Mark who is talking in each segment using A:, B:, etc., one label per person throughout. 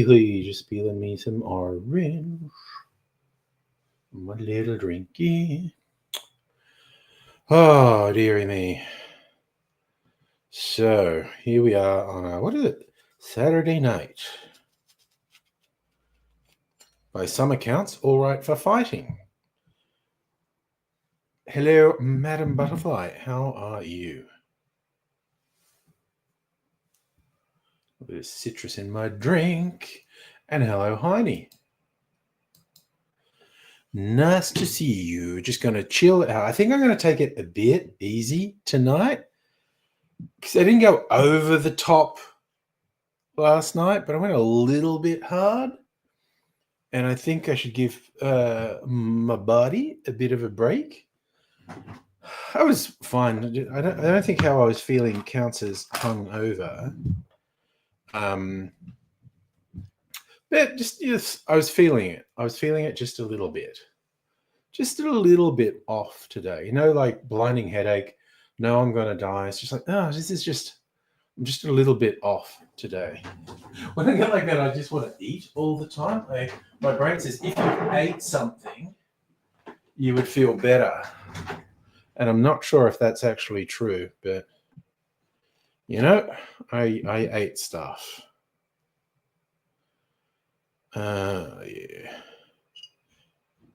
A: Hey, just spilling me some orange. My little drinky. Oh, dearie me. So, here we are on a, what is it? Saturday night. By some accounts, all right for fighting. Hello, Madam Butterfly. How are you? A bit of citrus in my drink. And hello, Heine. Nice to see you. Just going to chill out. I think I'm going to take it a bit easy tonight because I didn't go over the top last night, but I went a little bit hard. And I think I should give my body a bit of a break. I was fine. I don't think how I was feeling counts as hungover. But just yes, I was feeling it. I was feeling it just a little bit. Just a little bit off today. You know, like blinding headache. No, I'm going to die. It's just like, oh, this is just, I'm just a little bit off today. When I get like that, I just want to eat all the time. My brain says, if you ate something, you would feel better. And I'm not sure if that's actually true, but, you know, I ate stuff. Yeah.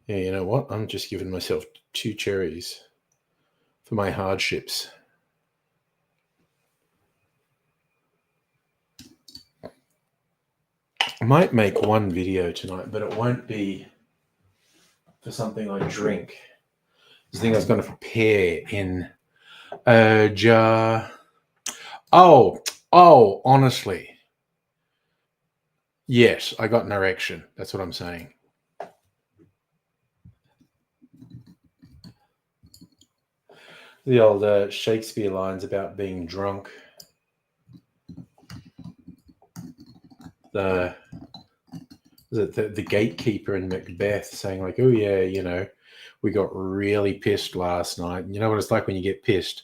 A: Yeah, you know what? I'm just giving myself 2 cherries for my hardships. I might make one video tonight, but it won't be for something I drink. I think I was going to prepare in a jar. Oh, honestly. Yes, I got an erection. That's what I'm saying. The old Shakespeare lines about being drunk. The gatekeeper in Macbeth saying like, oh yeah, you know, we got really pissed last night. And you know what it's like when you get pissed?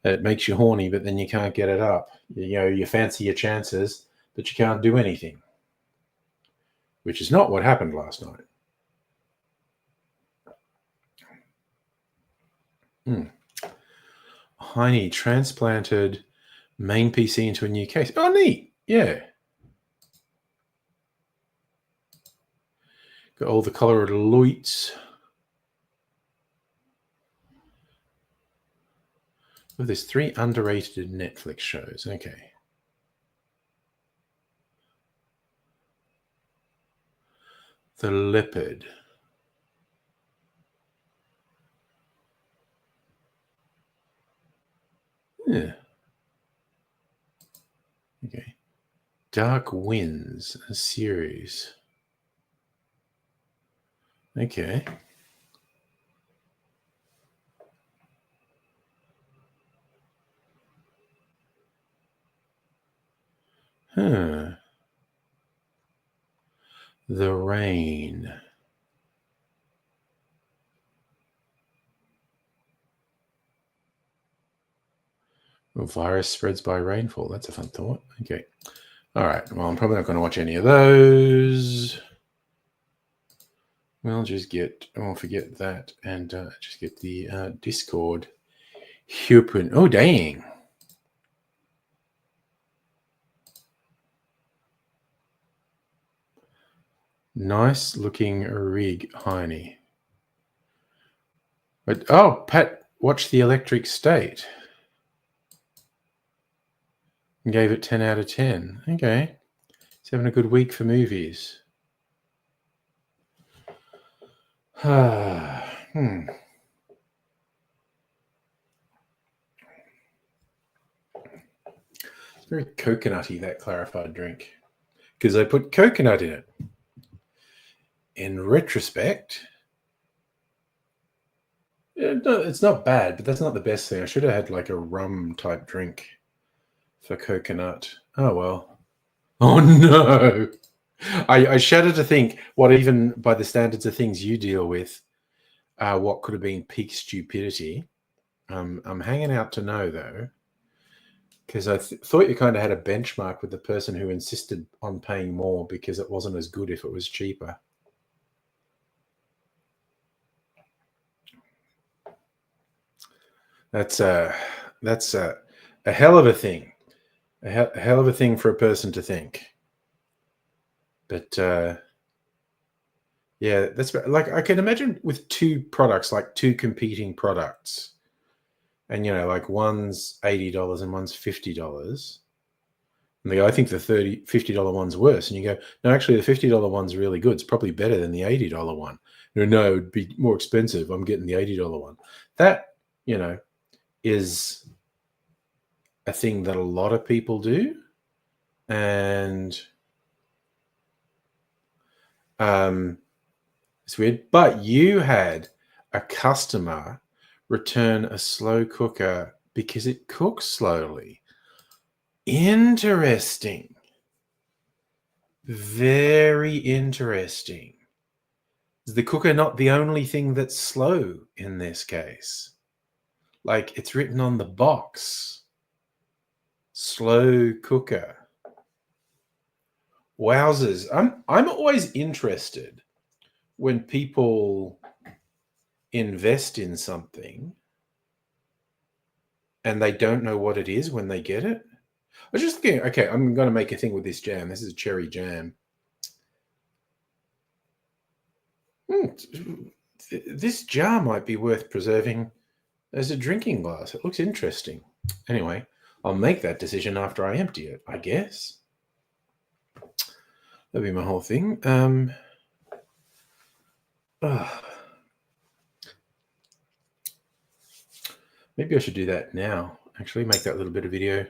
A: It makes you horny, but then you can't get it up. You know, you fancy your chances, but you can't do anything. Which is not what happened last night. Heine transplanted main PC into a new case. Oh, neat. Yeah. Got all the colored lights. Oh, there's 3 underrated Netflix shows. Okay. The Leopard. Yeah. Okay. Dark Winds, a series. Okay. Huh. The Rain. A virus spreads by rainfall. That's a fun thought. Okay. All right. Well, I'm probably not going to watch any of those. We'll just forget that and just get the Discord. Hupin. Oh, dang. Nice looking rig, Heine. But, oh, Pat watched The Electric State. And gave it 10 out of 10. Okay. He's having a good week for movies. It's very coconutty, that clarified drink. Because I put coconut in it. in retrospect, no, it's not bad, but that's not the best thing. I should have had like a rum type drink for coconut. Oh well. Oh no. I shudder to think what, even by the standards of things you deal with, what could have been peak stupidity. I'm hanging out to know though, because I thought you kind of had a benchmark with the person who insisted on paying more because it wasn't as good if it was cheaper. That's a hell of a thing, a hell of a thing for a person to think. But yeah, that's like, I can imagine with two products, like two competing products, and like one's $80 and one's $50. And they go, I think the $50 one's worse. And you go, no, actually, the $50 one's really good. It's probably better than the $80 one. No, it'd be more expensive. I'm getting the $80 one. That, is a thing that a lot of people do. And it's weird. But you had a customer return a slow cooker because it cooks slowly. Interesting. Very interesting. Is the cooker not the only thing that's slow in this case? Like, it's written on the box. Slow cooker. Wowzers. I'm always interested when people invest in something and they don't know what it is when they get it. I was just thinking, okay, I'm going to make a thing with this jam. This is a cherry jam. This jar might be worth preserving as a drinking glass. It looks interesting. Anyway, I'll make that decision after I empty it, I guess. That'll be my whole thing. Maybe I should do that now. Actually, make that little bit of video.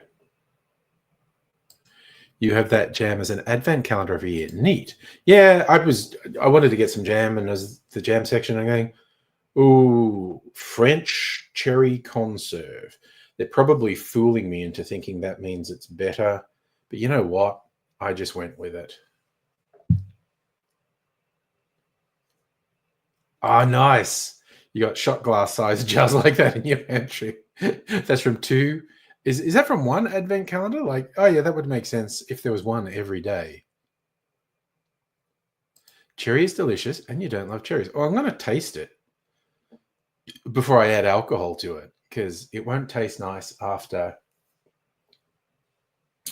A: You have that jam as an advent calendar every year. Neat. Yeah, I wanted to get some jam, and as the jam section, I'm going, ooh, French cherry conserve. They're probably fooling me into thinking that means it's better. But you know what? I just went with it. Ah, nice. You got shot glass size jars like that in your pantry. That's from two. Is that from one advent calendar? Like, oh yeah, that would make sense if there was one every day. Cherry is delicious, and you don't love cherries. Oh, I'm going to taste it before I add alcohol to it, because it won't taste nice after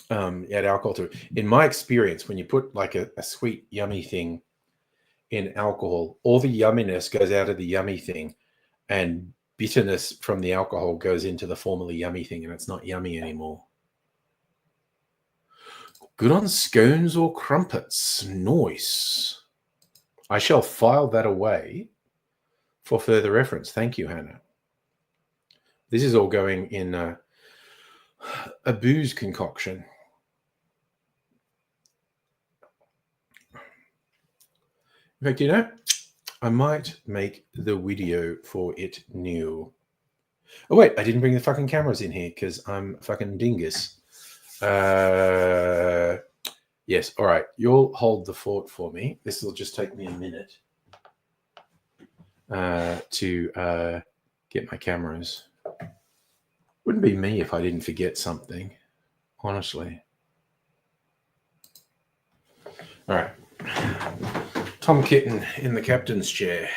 A: you add alcohol to it. In my experience, when you put like a sweet, yummy thing in alcohol, all the yumminess goes out of the yummy thing, and bitterness from the alcohol goes into the formerly yummy thing, and it's not yummy anymore. Good on scones or crumpets. Nice. I shall file that away for further reference. Thank you, Hannah. This is all going in a booze concoction. In fact, I might make the video for it new. Oh, wait, I didn't bring the fucking cameras in here because I'm a fucking dingus. Yes, all right. You'll hold the fort for me. This will just take me a minute to get my cameras. Wouldn't be me if I didn't forget something, honestly. All right. Tom Kitten in the captain's chair.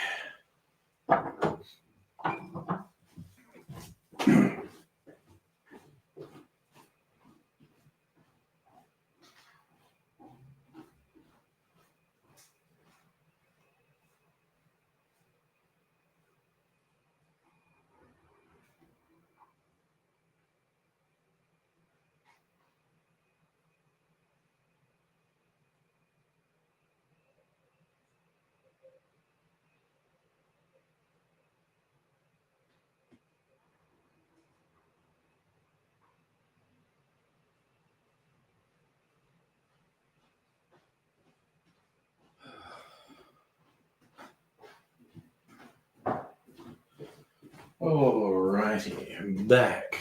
A: Righty, I'm back.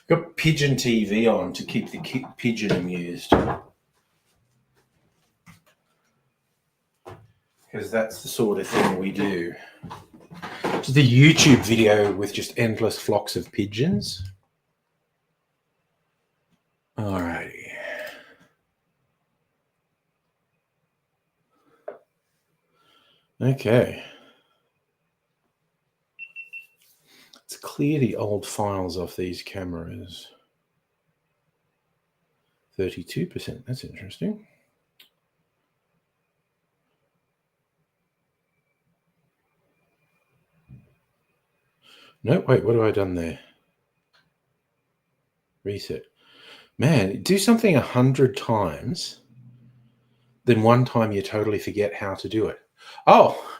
A: Got pigeon TV on to keep the pigeon amused. Because that's the sort of thing we do. Just a YouTube video with just endless flocks of pigeons. Alrighty. Okay. Let's clear the old files off these cameras. 32%, that's interesting. No, wait, what have I done there? Reset. Man, do something 100 times, then one time you totally forget how to do it. Oh,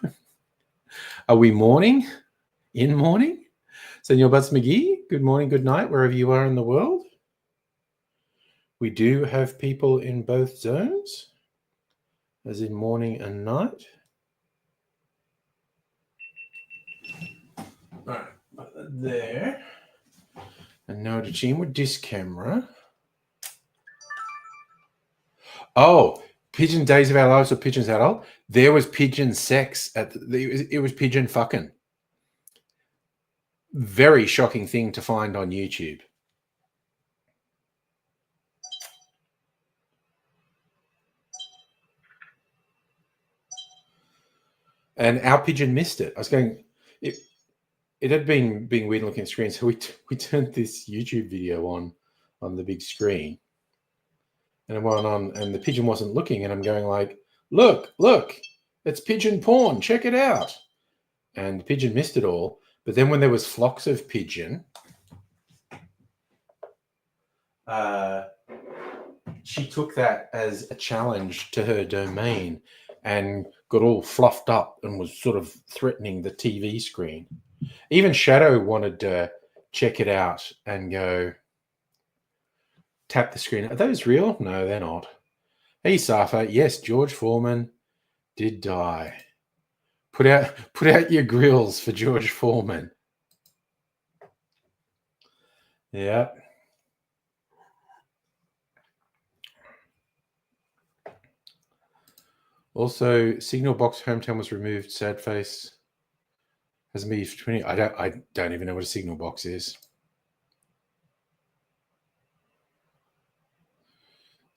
A: are we morning? In morning? Senor Butts McGee, good morning, good night, wherever you are in the world. We do have people in both zones, as in morning and night. All right, put that there. And now to team with this camera. Oh, Pigeon Days of Our Lives or Pigeons Adult. There was pigeon sex it was pigeon fucking. Very shocking thing to find on YouTube. And our pigeon missed it. I was going, it had been being weird looking at the screen, so we turned this YouTube video on the big screen, and it went on, and the pigeon wasn't looking, and I'm going like, look, it's pigeon porn, check it out. And the pigeon missed it all. But then when there was flocks of pigeon, she took that as a challenge to her domain and got all fluffed up and was sort of threatening the TV screen. Even Shadow wanted to check it out and go tap the screen. Are those real? No, they're not. Hey, Safa. Yes, George Foreman did die. Put out your grills for George Foreman. Yeah. Also, Signal Box Hometown was removed. Sad face. Hasn't been used for 20. I don't even know what a Signal Box is.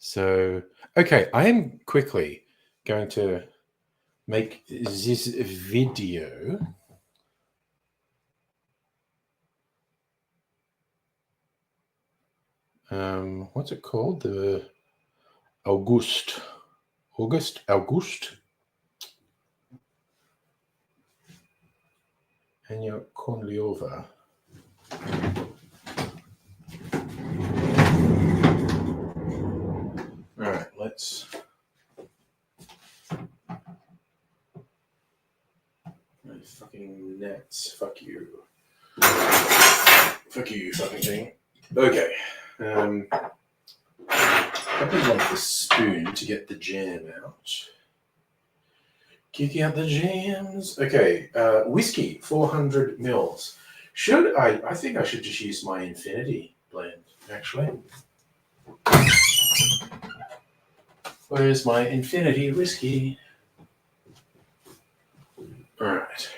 A: So, okay, I am quickly going to make this video. What's it called? The August. Anya Konliova. All right, let's. My fucking nets. Fuck you. Fuck you, fucking thing. Okay. I would like the spoon to get the jam out. Kick out the jams. Okay, whiskey, 400 mils. I think I should just use my Infinity blend, actually. Where's my Infinity whiskey? All right.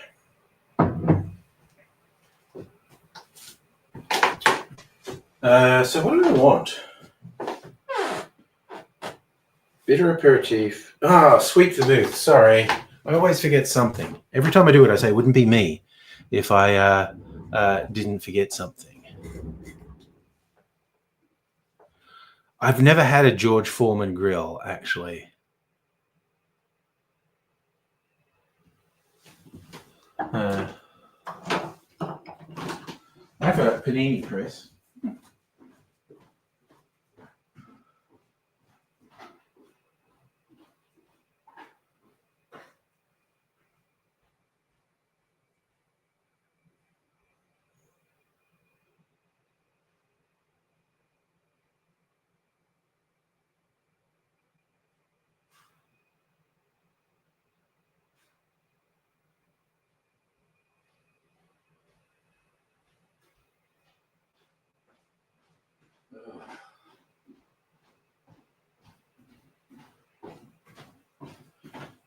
A: So what do I want? Bitter aperitif. Sweet vermouth. Sorry. I always forget something. Every time I do it, I say it wouldn't be me if I didn't forget something. I've never had a George Foreman grill, actually. I have a panini press.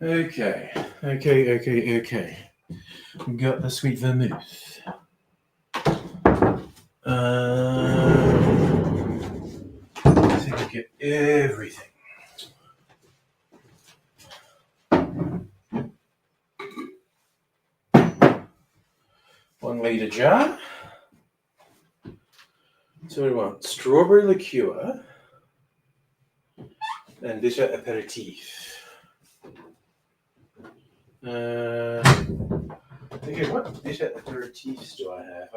A: Okay. Got the sweet vermouth. I think I get everything. 1 litre jar. So what do we want? Strawberry liqueur and bitter aperitif. Okay, what bitter aperitifs do I have?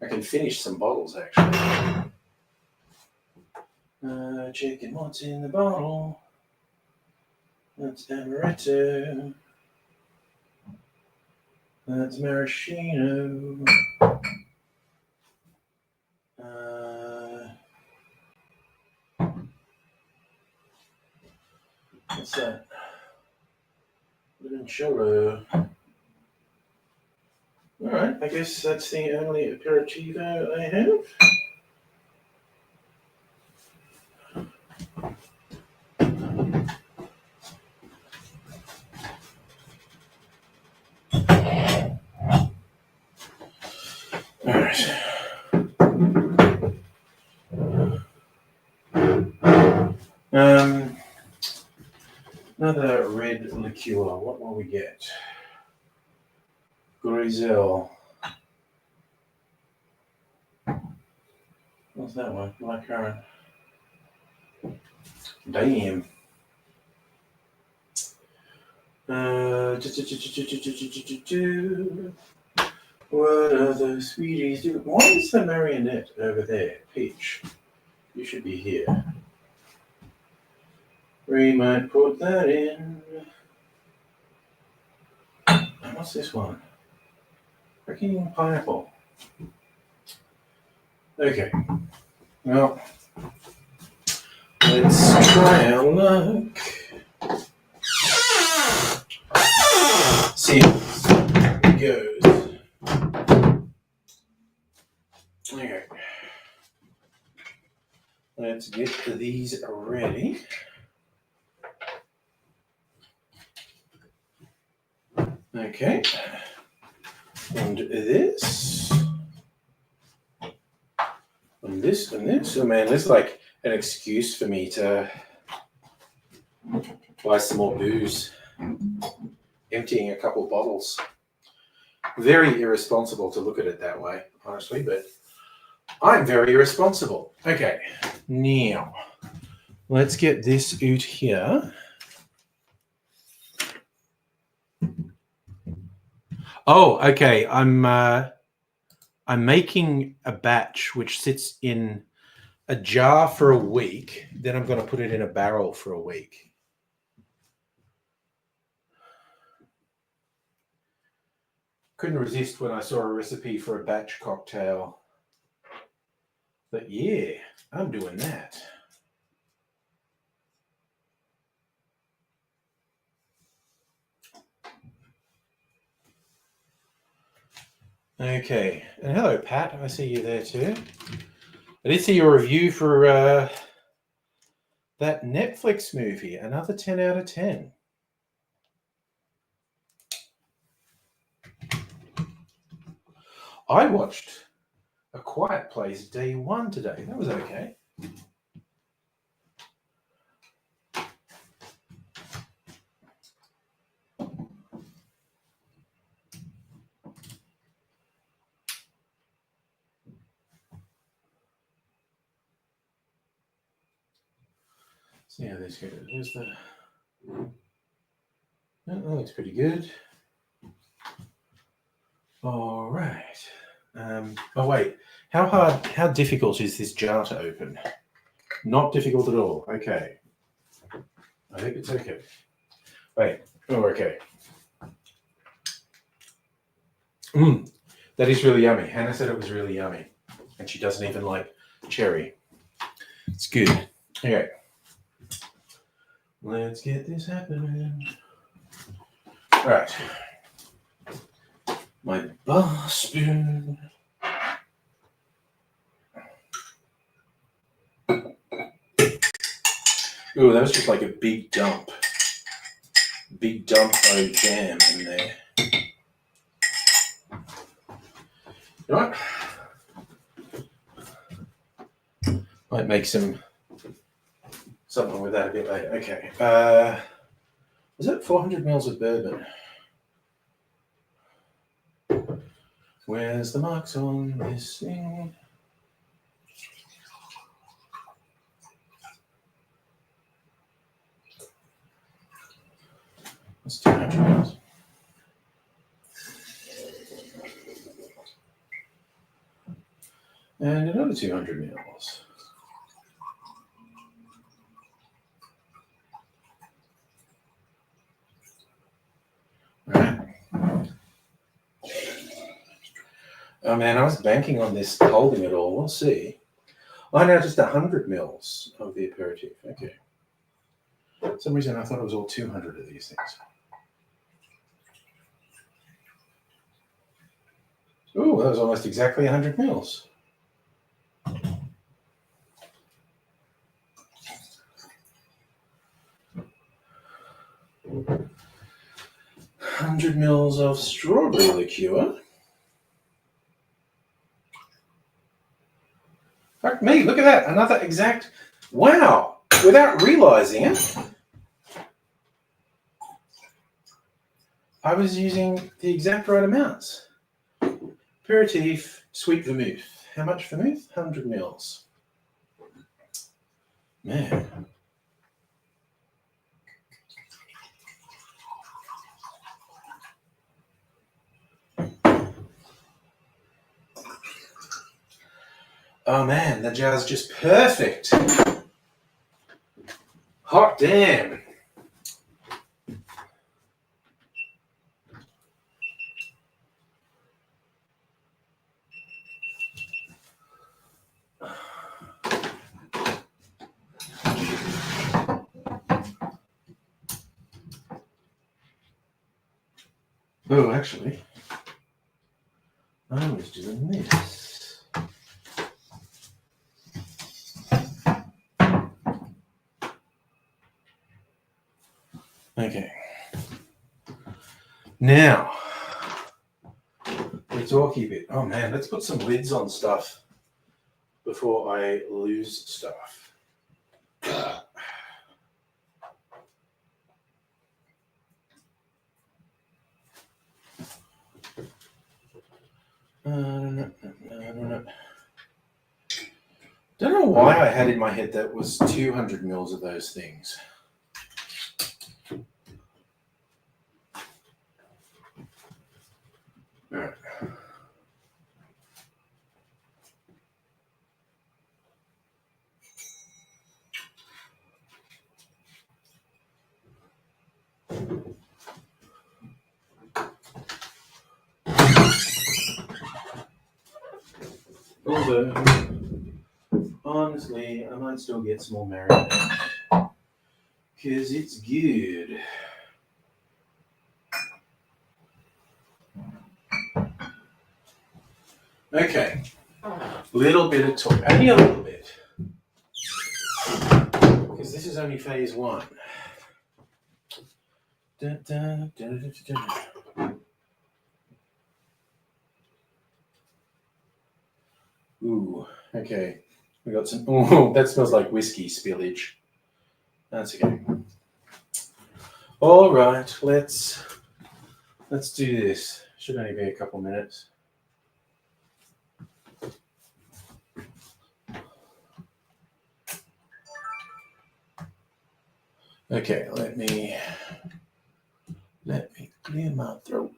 A: I can finish some bottles actually. Checking what's in the bottle. That's amaretto. That's maraschino. What's that? Limoncello. Alright, I guess that's the only aperitivo I have. Alright. Another red liqueur. What will we get? Grizel. What's that one? Blackcurrant. Damn. What are those sweeties doing? Why is the marionette over there? Peach, you should be here. We might put that in. What's this one? Freaking pineapple. Okay. Well, let's try our luck. See how it goes. Okay. Let's get these ready. Okay. And this. And this and this. Oh man, this is like an excuse for me to buy some more booze. Emptying a couple bottles. Very irresponsible to look at it that way, honestly, but I'm very irresponsible. Okay, now let's get this out here. Oh, okay. I'm making a batch which sits in a jar for a week. Then I'm going to put it in a barrel for a week. Couldn't resist when I saw a recipe for a batch cocktail. But yeah, I'm doing that. Okay, and hello, Pat. I see you there too. I did see your review for that Netflix movie. Another 10 out of 10. I watched A Quiet Place day 1 today. That was okay. See how this goes. Here's the. That looks pretty good. All right. Oh wait, how difficult is this jar to open? Not difficult at all. Okay. I think it's okay. Wait. Oh, okay. That is really yummy. Hannah said it was really yummy, and she doesn't even like cherry. It's good. Okay. Let's get this happening. All right. My bar spoon. Ooh, that was just like a big dump. big dump of jam in there. You know what? Might make something with that a bit later. Okay. Is it 400 mils of bourbon? Where's the marks on this thing? That's 200 mils. And another 200 mils. All right. Oh man, I was banking on this holding it all. We'll see. Oh, now just 100 mils of the aperitif. Okay. For some reason, I thought it was all 200 of these things. Ooh, that was almost exactly 100 mils. $100 mils of strawberry liqueur. Fuck me, look at that. Another exact. Wow. Without realizing it, I was using the exact right amounts. Aperitif, sweet vermouth. How much vermouth? 100 mils. Man. Oh man, the jar's just perfect. Hot damn. Oh, actually, I was doing this. Okay. Now, the talky bit. Oh man, let's put some lids on stuff before I lose stuff. Don't know why I had in my head that was 200 mils of those things. All right. Although, honestly, I might still get some more marinade because it's good. Okay, little bit of talk, only a little bit, because this is only phase one. Da, da, da, da, da. Ooh, okay. We got some. Oh, that smells like whiskey spillage. That's okay. All right, let's do this. Should only be a couple minutes. Okay, let me clear my throat.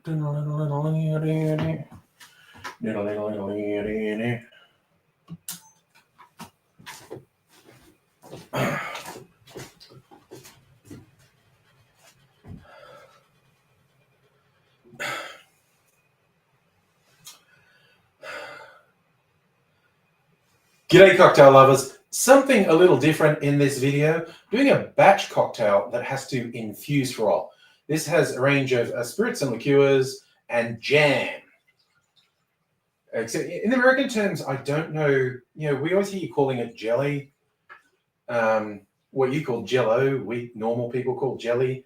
A: G'day cocktail lovers. Something a little different in this video. Doing a batch cocktail that has to infuse for all. This has a range of spirits and liqueurs and jam. Except in American terms, I don't know. You know, we always hear you calling it jelly. What you call jello, we normal people call jelly.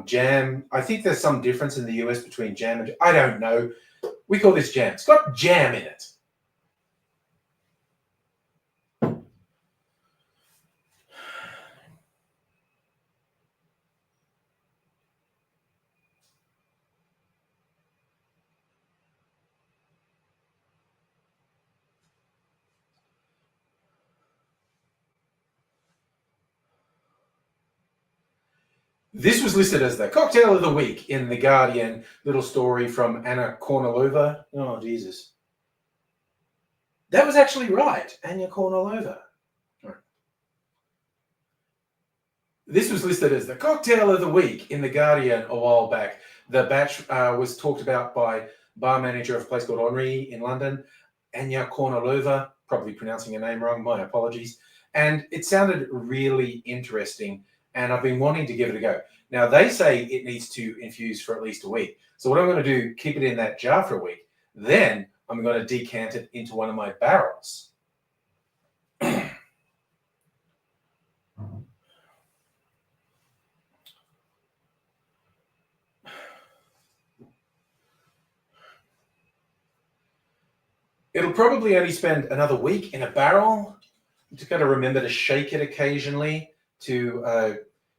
A: Jam. I think there's some difference in the US between jam and I don't know. We call this jam. It's got jam in it. This was listed as the cocktail of the week in The Guardian. Little story from Anna Kornilova. Oh, Jesus. That was actually right. Anna Kornilova. This was listed as the cocktail of the week in The Guardian a while back. The batch was talked about by bar manager of a place called Henri in London, Anya Kornilova, probably pronouncing her name wrong, my apologies. And it sounded really interesting, and I've been wanting to give it a go. Now, they say it needs to infuse for at least a week. So what I'm going to do, keep it in that jar for a week. Then I'm going to decant it into one of my barrels. It'll probably only spend another week in a barrel. You just got to remember to shake it occasionally to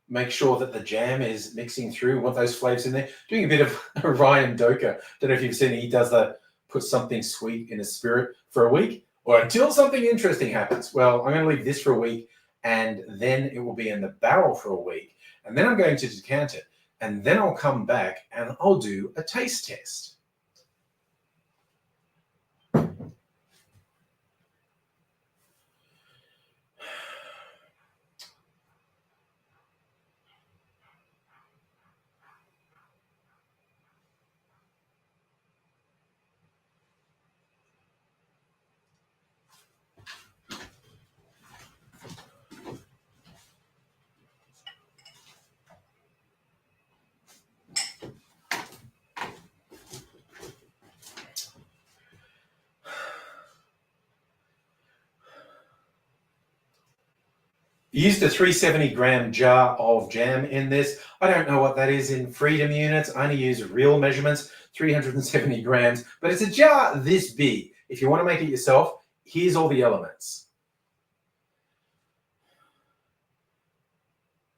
A: make sure that the jam is mixing through. Want those flavors in there. Doing a bit of Ryan Doka. Don't know if you've seen it. He does the put something sweet in a spirit for a week or until something interesting happens. Well, I'm going to leave this for a week and then it will be in the barrel for a week. And then I'm going to decant it. And then I'll come back and I'll do a taste test. Used a 370-gram jar of jam in this. I don't know what that is in freedom units. I only use real measurements, 370 grams, but it's a jar this big. If you want to make it yourself, here's all the elements.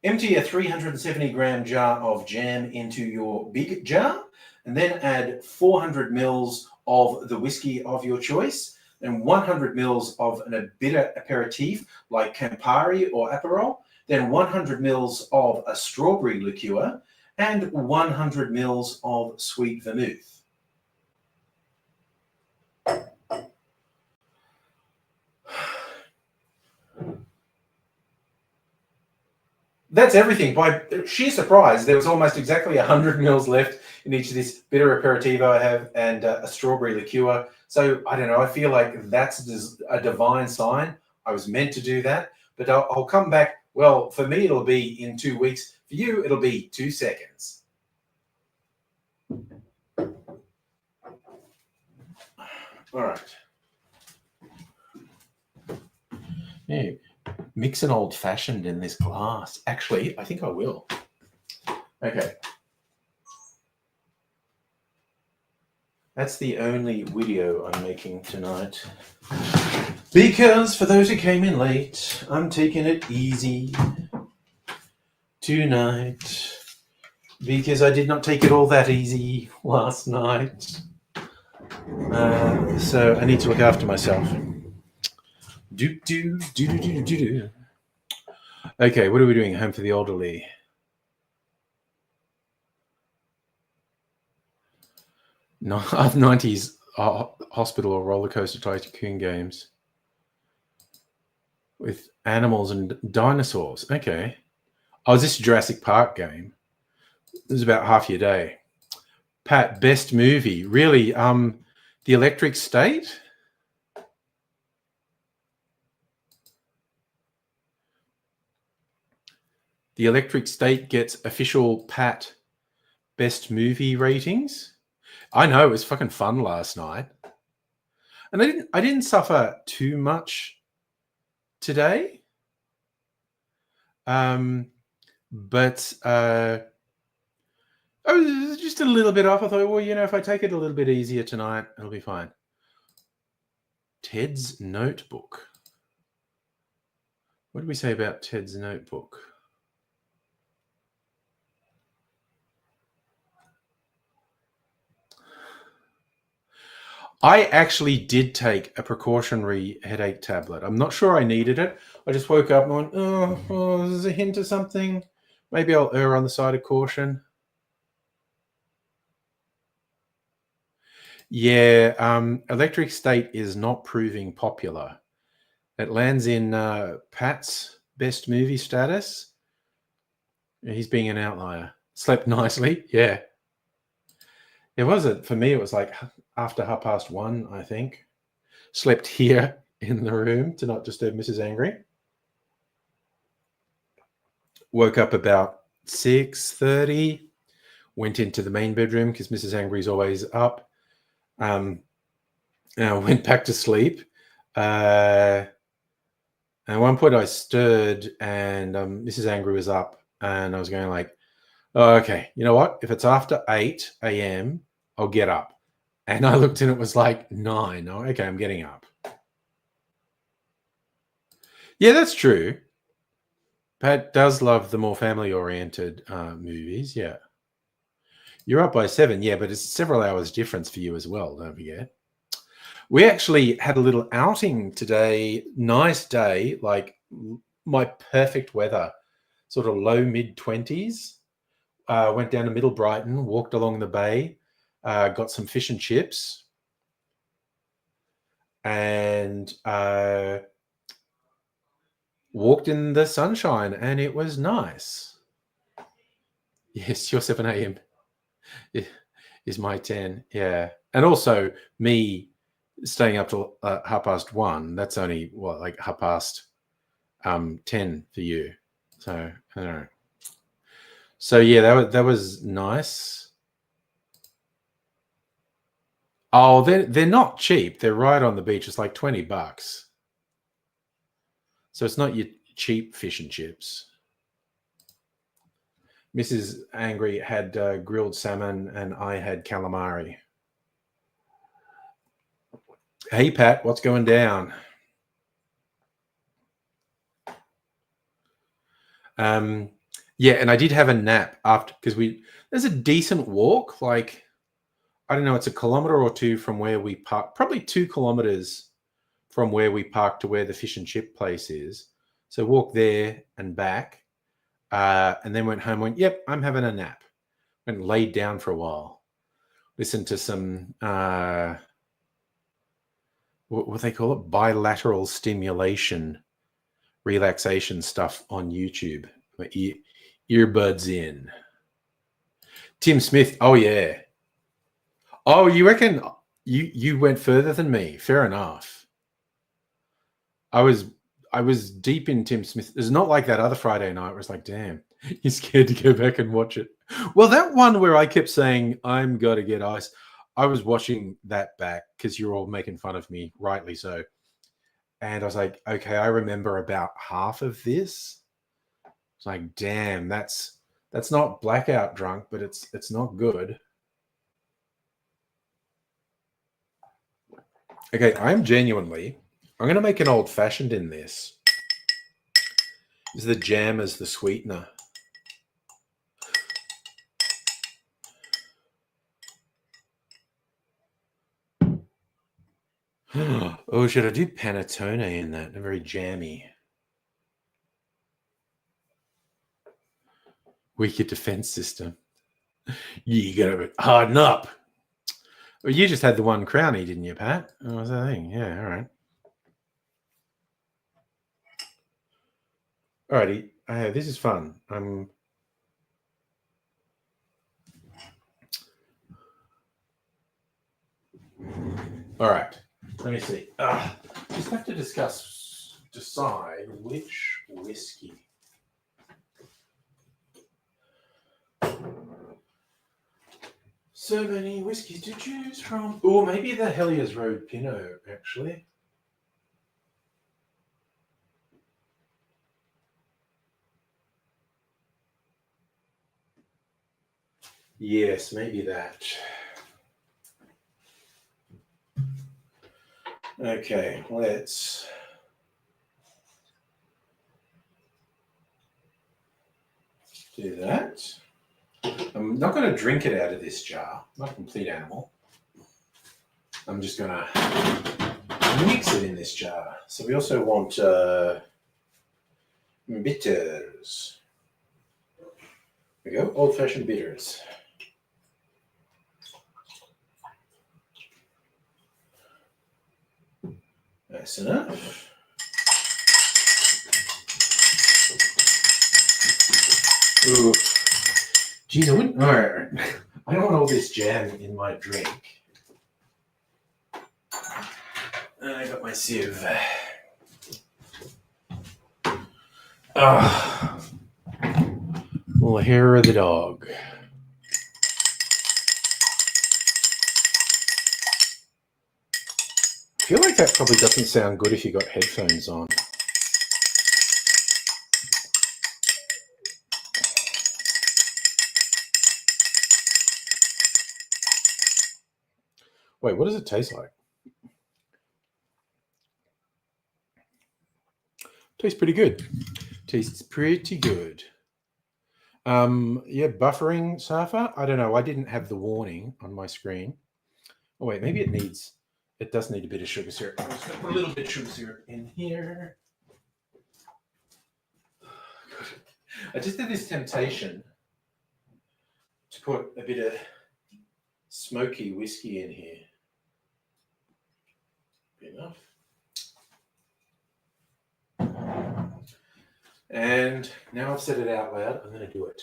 A: Empty a 370-gram jar of jam into your big jar, and then add 400 mils of the whiskey of your choice, then 100 mils of a bitter aperitif like Campari or Aperol, then 100 mils of a strawberry liqueur, and 100 mils of sweet vermouth. That's everything. By sheer surprise, there was almost exactly 100 mils left in each of this bitter aperitivo I have and a strawberry liqueur. So I don't know. I feel like that's a divine sign. I was meant to do that, but I'll come back. Well, for me, it'll be in 2 weeks. For you, it'll be 2 seconds. All right. Yeah. Mix an old-fashioned in this glass. Actually, I think I will. Okay. That's the only video I'm making tonight. Because for those who came in late, I'm taking it easy tonight. Because I did not take it all that easy last night. So I need to look after myself. Okay, what are we doing? Home for the elderly. No, 90s hospital or roller coaster tycoon games with animals and dinosaurs. Okay. Oh, is this a Jurassic Park game? This is about half your day. Pat, best movie. Really? The Electric State? The Electric State gets official Pat best movie ratings. I know, it was fucking fun last night. And I didn't suffer too much today. But I was just a little bit off. I thought, well, if I take it a little bit easier tonight, it'll be fine. Ted's Notebook. What did we say about Ted's Notebook? I actually did take a precautionary headache tablet. I'm not sure I needed it. I just woke up and went, oh, there's a hint of something. Maybe I'll err on the side of caution. Yeah, Electric State is not proving popular. It lands in Pat's best movie status. He's being an outlier. Slept nicely. Yeah. It wasn't. For me, it was like after 1:30, I think. Slept here in the room to not disturb Mrs. Angry. Woke up about 6:30. Went into the main bedroom because Mrs. Angry's always up. Went back to sleep. At one point, I stirred and Mrs. Angry was up, and I was going like, oh, okay, you know what? If it's after 8 a.m., I'll get up. And I looked and it was like 9. Oh, okay, I'm getting up. Yeah, that's true. Pat does love the more family-oriented movies. Yeah. You're up by 7. Yeah, but it's several hours difference for you as well. Don't forget. We actually had a little outing today. Nice day, like my perfect weather, sort of low mid-20s. Went down to Middle Brighton, walked along the bay, got some fish and chips, and walked in the sunshine, and it was nice. Yes, your 7 a.m. is my 10. Yeah. And also me staying up till 1:30. That's only like 10 for you. So I don't know. So yeah, that was nice. Oh, they're not cheap. They're right on the beach. It's like $20. So it's not your cheap fish and chips. Mrs. Angry had grilled salmon, and I had calamari. Hey Pat, what's going down? Yeah, and I did have a nap after because there's a decent walk. Like I don't know, it's a kilometer or two from where we park. Probably 2 kilometers from where we park to where the fish and chip place is. So walk there and back, and then went home. Went, yep, I'm having a nap. Went and laid down for a while. Listened to some what they call it, bilateral stimulation, relaxation stuff on YouTube. Earbuds in. Tim Smith. Oh yeah. Oh, you reckon you went further than me? Fair enough. I was deep in Tim Smith. It's not like that other Friday night where it's like, damn, you're scared to go back and watch it. Well, that one where I kept saying I'm gotta get ice. I was watching that back because you're all making fun of me, rightly so. And I was like, okay, I remember about half of this. It's like, damn, that's not blackout drunk, but it's not good. Okay, I'm going to make an old fashioned in this. Is the jam as the sweetener. Oh, should I do panettone in that? Very jammy. Weaker defense system. You gotta harden up. Well, you just had the one crownie, didn't you, Pat? Oh, was that thing? Yeah, all right. Alrighty. This is fun. All right. Let me see. Just have to decide which whiskey. So many whiskeys to choose from. Oh, maybe the Helios Road Pinot, actually. Yes, maybe that. Okay, let's do that. I'm not going to drink it out of this jar. I'm not a complete animal. I'm just going to mix it in this jar. So we also want bitters. There we go, old-fashioned bitters. Nice enough. Ooh. Geez, I wouldn't. All right. I don't want all this jam in my drink. And I got my sieve. Well, hair of the dog. I feel like that probably doesn't sound good if you got headphones on. Wait, what does it taste like? Tastes pretty good. Tastes pretty good. Yeah, buffering, Safa. I don't know. I didn't have the warning on my screen. Oh wait, maybe it does need a bit of sugar syrup. I'm just gonna put a little bit of sugar syrup in here. I just had this temptation to put a bit of smoky whiskey in here. Enough. And now I've said it out loud, I'm going to do it.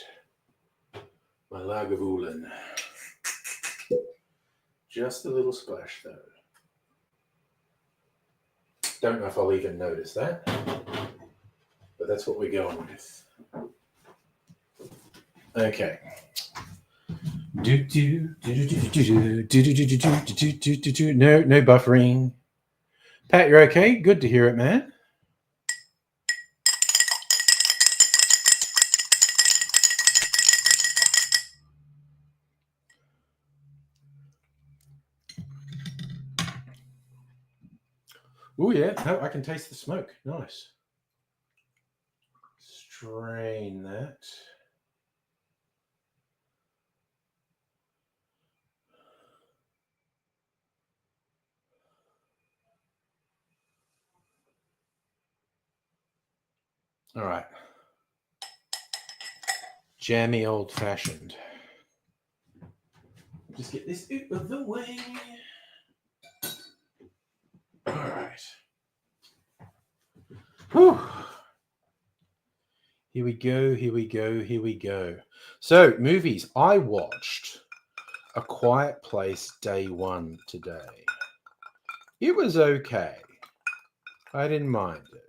A: My Lagavulin. Just a little splash, though. Don't know if I'll even notice that, but that's what we're going with. Okay. No buffering. Pat, you're okay? Good to hear it, man. Oh yeah, no, I can taste the smoke. Nice. Strain that. All right. Jammy old fashioned. Just get this out of the way. All right. Whew. Here we go, here we go, here we go. So, movies. I watched A Quiet Place Day 1 today. It was okay. I didn't mind it.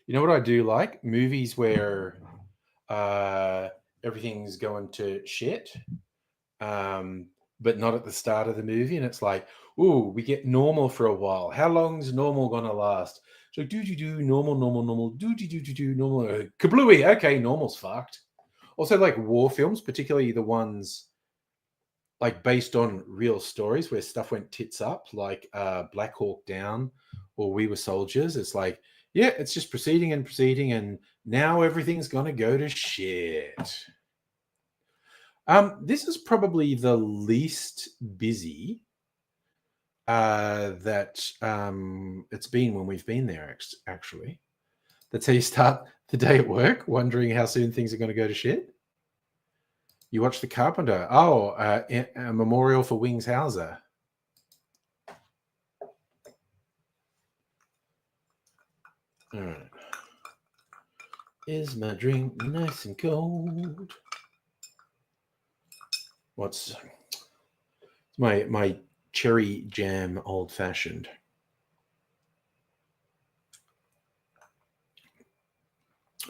A: You know what I do like? Movies where everything's going to shit, but not at the start of the movie. And it's like, ooh, we get normal for a while. How long's normal going to last? So do normal, do normal. Kablooey, okay, normal's fucked. Also, like war films, particularly the ones like based on real stories where stuff went tits up, like Black Hawk Down or We Were Soldiers. It's like, yeah, it's just proceeding, and now everything's gonna go to shit. This is probably the least busy that it's been when we've been there. Actually, that's how you start the day at work, wondering how soon things are going to go to shit. You watch The Carpenter. Oh, a memorial for Wings Hauser. All right. Is my drink nice and cold? What's my cherry jam old fashioned?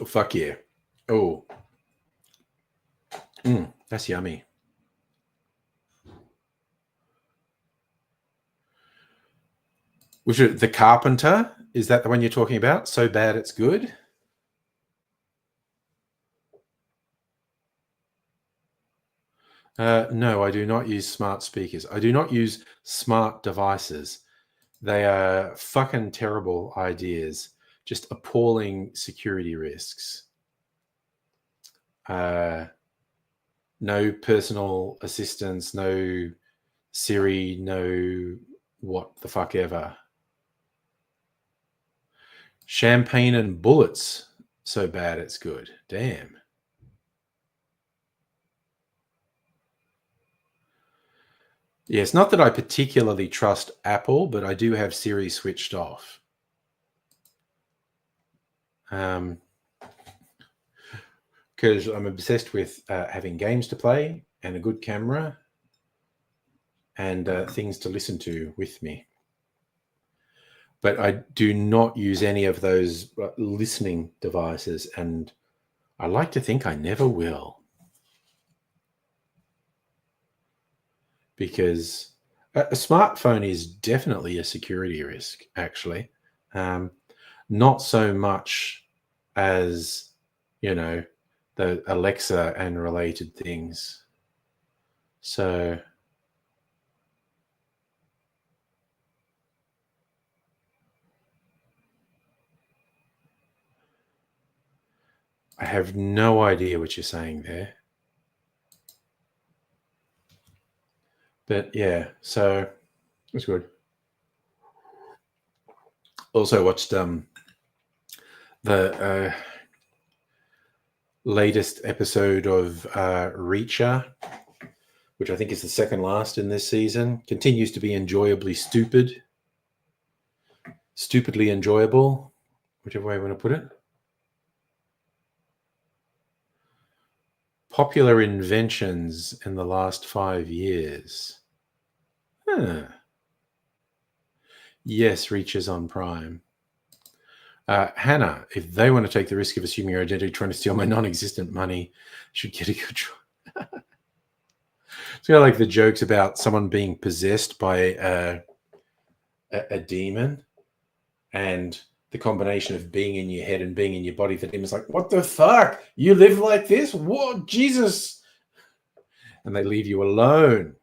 A: Oh, fuck yeah. Oh. That's yummy. Which is The Carpenter? Is that the one you're talking about? So bad it's good? No, I do not use smart speakers. I do not use smart devices. They are fucking terrible ideas. Just appalling security risks. No personal assistance, no Siri, no what the fuck ever. Champagne and bullets. So bad it's good. Damn. Yeah, it's not that I particularly trust Apple, but I do have Siri switched off. Because I'm obsessed with having games to play and a good camera and things to listen to with me. But I do not use any of those listening devices, and I like to think I never will. Because a smartphone is definitely a security risk, actually. Not so much as, the Alexa and related things. So I have no idea what you're saying there. But yeah, so it's good. Also watched the latest episode of Reacher, which I think is the second last in this season. Continues to be enjoyably stupidly enjoyable, whichever way you want to put it. Popular inventions in the last 5 years. Huh. Yes, Reacher's on Prime. Hannah, if they want to take the risk of assuming your identity trying to steal my non-existent money, should get a good try. It's kind of like the jokes about someone being possessed by a demon, and the combination of being in your head and being in your body. The demon's like, "What the fuck? You live like this? What, Jesus?" And they leave you alone.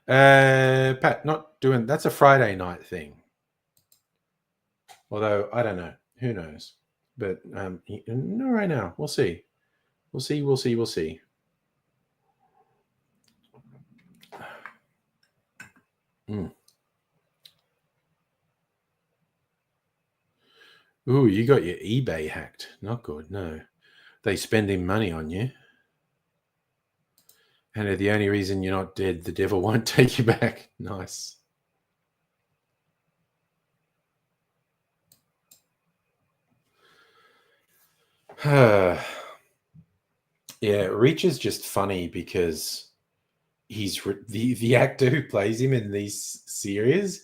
A: Pat, not doing. That's a Friday night thing. Although I don't know. Who knows? But no, right now we'll see. We'll see. Mm. Ooh, you got your eBay hacked. Not good. No, they spending money on you, and the only reason you're not dead, the devil won't take you back. Nice. Yeah, Reach is just funny because the actor who plays him in these series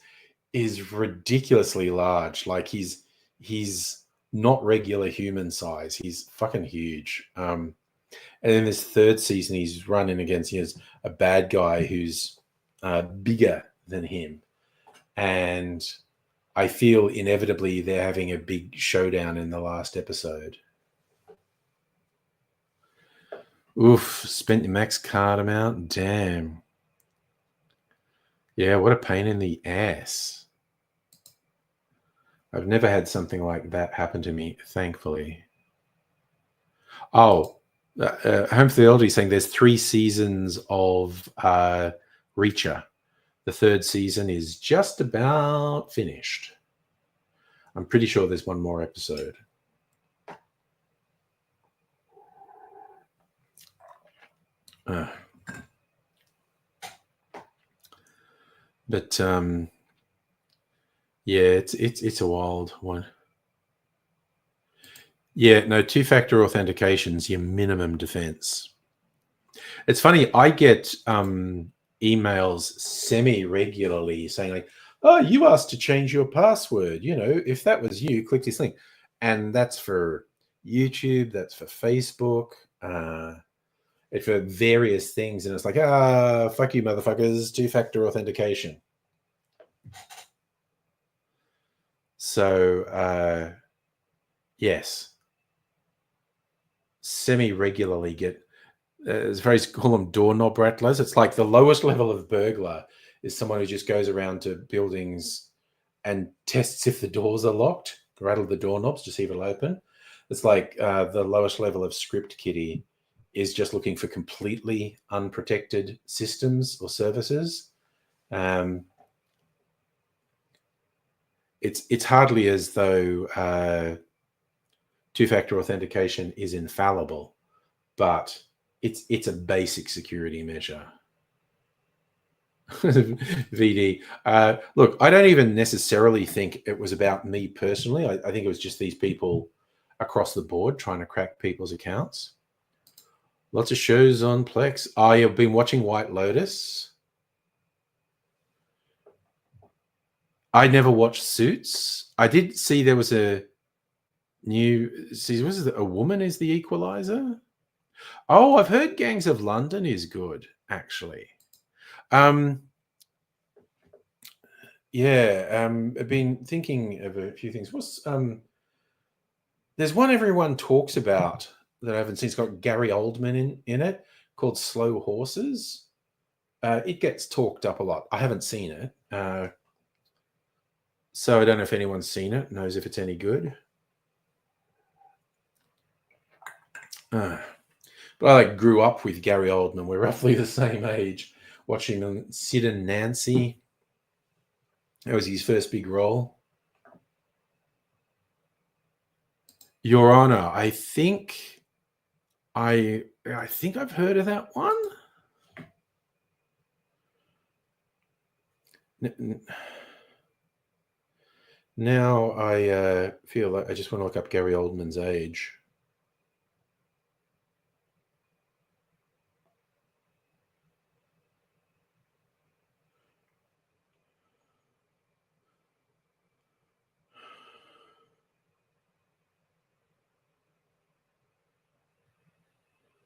A: is ridiculously large. Like he's not regular human size. He's fucking huge. And in this third season, he's running against a bad guy who's bigger than him, and I feel inevitably they're having a big showdown in the last episode. Oof, spent your max card amount? Damn. Yeah, what a pain in the ass. I've never had something like that happen to me, thankfully. Oh, Home Fidelity saying there's 3 seasons of Reacher. The third season is just about finished. I'm pretty sure there's one more episode. But yeah, it's a wild one. Yeah, no, 2-factor authentication's your minimum defense. It's funny, I get emails semi-regularly saying like, "Oh, you asked to change your password. If that was you, click this link." And that's for YouTube, that's for Facebook, it's for various things. And it's like, fuck you, motherfuckers, 2-factor authentication. So, yes. semi-regularly get, there's a phrase, call them doorknob rattlers. It's like the lowest level of burglar is someone who just goes around to buildings and tests if the doors are locked, rattle the doorknobs to see if it'll open. It's like the lowest level of script kiddie is just looking for completely unprotected systems or services. It's hardly as though two-factor authentication is infallible, but it's a basic security measure. VD. Look, I don't even necessarily think it was about me personally. I think it was just these people across the board trying to crack people's accounts. Lots of shows on Plex. You've been watching White Lotus. I never watched Suits. I did see there was a new season. Was it A Woman is the Equalizer? Oh, I've heard Gangs of London is good, actually. Yeah, I've been thinking of a few things. There's one everyone talks about that I haven't seen. It's got Gary Oldman in it, called Slow Horses. It gets talked up a lot. I haven't seen it, so I don't know if anyone's seen it, knows if it's any good. But I grew up with Gary Oldman. We're roughly the same age, watching Sid and Nancy. That was his first big role. Your Honor, I think I've heard of that one. Now I feel like I just want to look up Gary Oldman's age.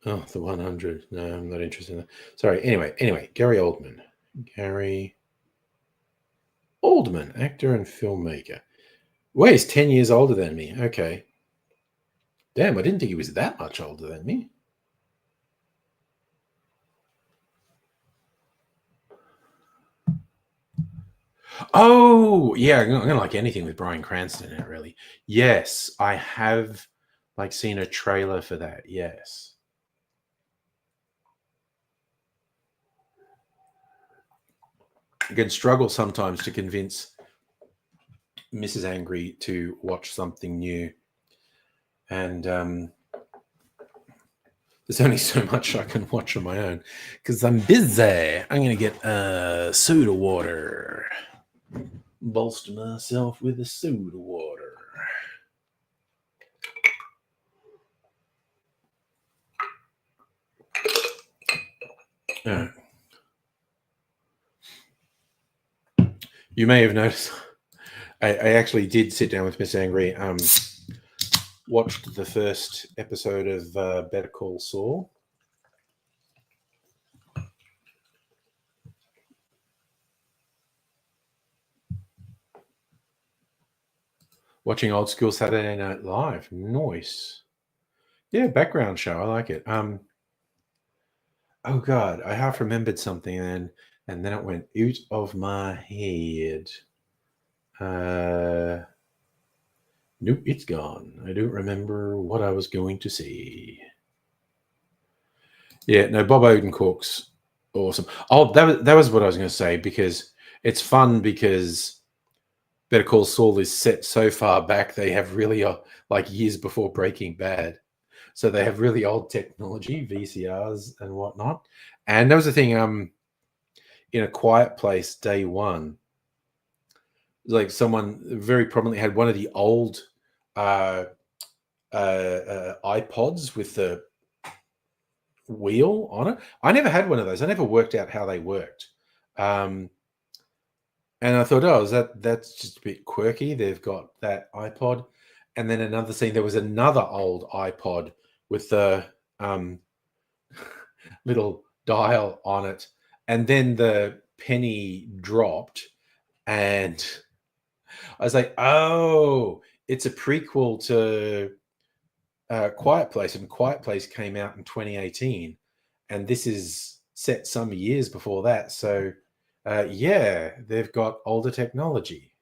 A: Oh, the 100. No, I'm not interested in that. Sorry. Anyway, Gary Oldman. Gary Oldman, actor and filmmaker. Wait, he's 10 years older than me. Okay. Damn, I didn't think he was that much older than me. Oh, yeah, I'm gonna like anything with Bryan Cranston in it, really. Yes, I have seen a trailer for that. Yes. I can struggle sometimes to convince Mrs. Angry to watch something new. And there's only so much I can watch on my own because I'm busy. I'm going to get soda water. Bolster myself with a soda water. You may have noticed I actually did sit down with Miss Angry, watched the first episode of Better Call Saul. Watching old school Saturday Night Live. Nice. Yeah, background show. I like it. Oh God, I half remembered something and then it went out of my head. Nope, it's gone. I don't remember what I was going to say. Yeah, no, Bob Odenkirk's awesome. Oh, that was what I was going to say, because it's fun because Better Call Saul is set so far back. They have really like years before Breaking Bad. So they have really old technology, VCRs and whatnot. And that was the thing, in A Quiet Place, day one, like someone very prominently had one of the old iPods with the wheel on it. I never had one of those. I never worked out how they worked. And I thought, oh, that's just a bit quirky. They've got that iPod. And then another thing, there was another old iPod with the little dial on it. And then the penny dropped. And I was like, oh, it's a prequel to Quiet Place, and Quiet Place came out in 2018, and this is set some years before that. So, yeah, they've got older technology.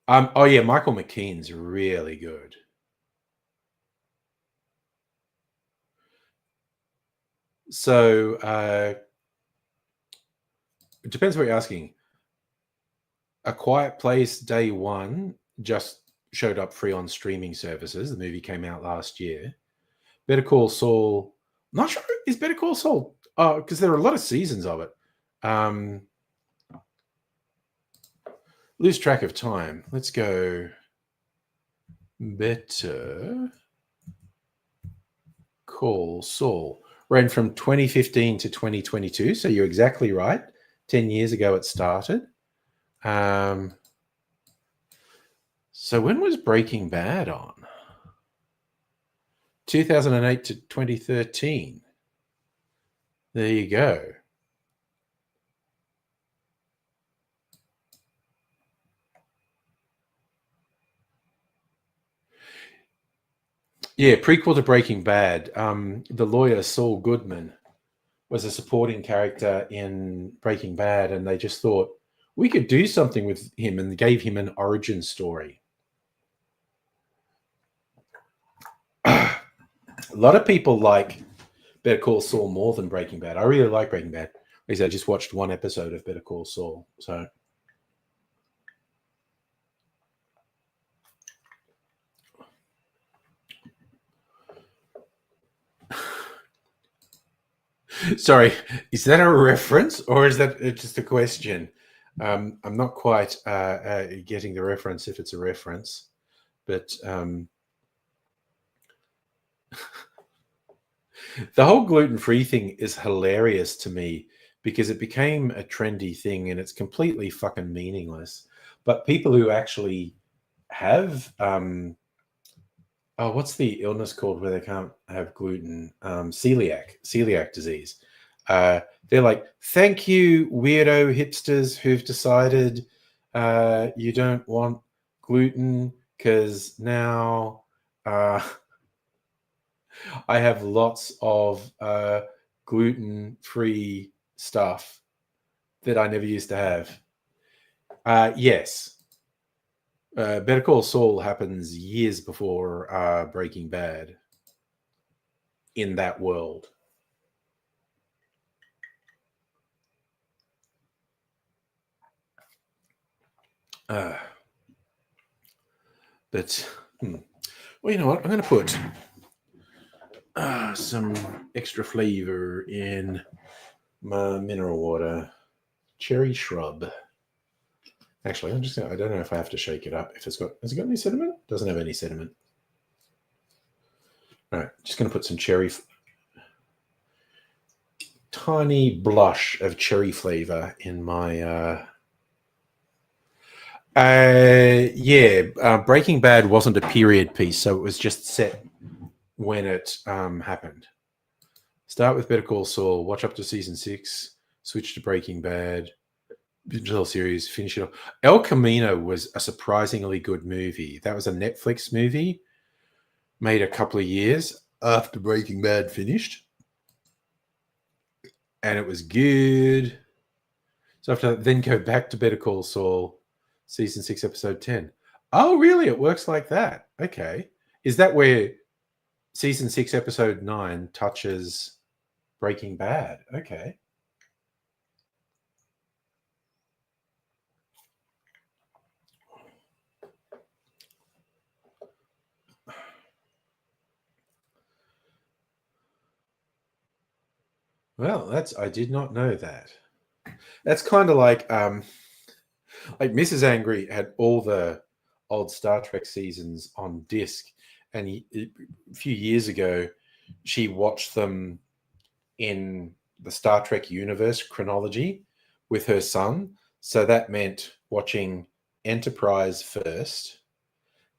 A: Oh yeah, Michael McKean's really good. So it depends what you're asking. A Quiet Place Day One just showed up free on streaming services. The movie came out last year. Better Call Saul. Not sure is Better Call Saul. Because there are a lot of seasons of it. Lose track of time. Let's go. Better Call Saul. Ran from 2015 to 2022. So you're exactly right. 10 years ago it started. So when was Breaking Bad on? 2008 to 2013. There you go. Yeah, prequel to Breaking Bad. The lawyer Saul Goodman was a supporting character in Breaking Bad, and they just thought we could do something with him and gave him an origin story. A lot of people like Better Call Saul more than Breaking Bad. I really like Breaking Bad. Like I said, I just watched one episode of Better Call Saul. So sorry, is that a reference or is that just a question? I'm not quite getting the reference if it's a reference, but the whole gluten-free thing is hilarious to me because it became a trendy thing and it's completely fucking meaningless. But people who actually have what's the illness called where they can't have gluten? Celiac disease. They're like, thank you, weirdo hipsters who've decided you don't want gluten because now I have lots of gluten-free stuff that I never used to have. Yes. Better Call Saul happens years before Breaking Bad in that world. But, well, you know what? I'm going to put some extra flavor in my mineral water. Cherry shrub. Actually, I don't know if I have to shake it up. Has it got any sediment? Doesn't have any sediment. All right, just going to put some tiny blush of cherry flavor in my Breaking Bad wasn't a period piece, so it was just set when it happened. Start with Better Call Saul, watch up to season 6, switch to Breaking Bad, binge the whole series, finish it off. El Camino was a surprisingly good movie. That was a Netflix movie made a couple of years after Breaking Bad finished. And it was good. So after that, then go back to Better Call Saul, season 6, episode 10. Oh, really? It works like that. Okay. Is that where season 6, episode 9 touches Breaking Bad? Okay. Well, I did not know that. That's kind of like Mrs. Angry had all the old Star Trek seasons on disc, and a few years ago, she watched them in the Star Trek universe chronology with her son. So that meant watching Enterprise first,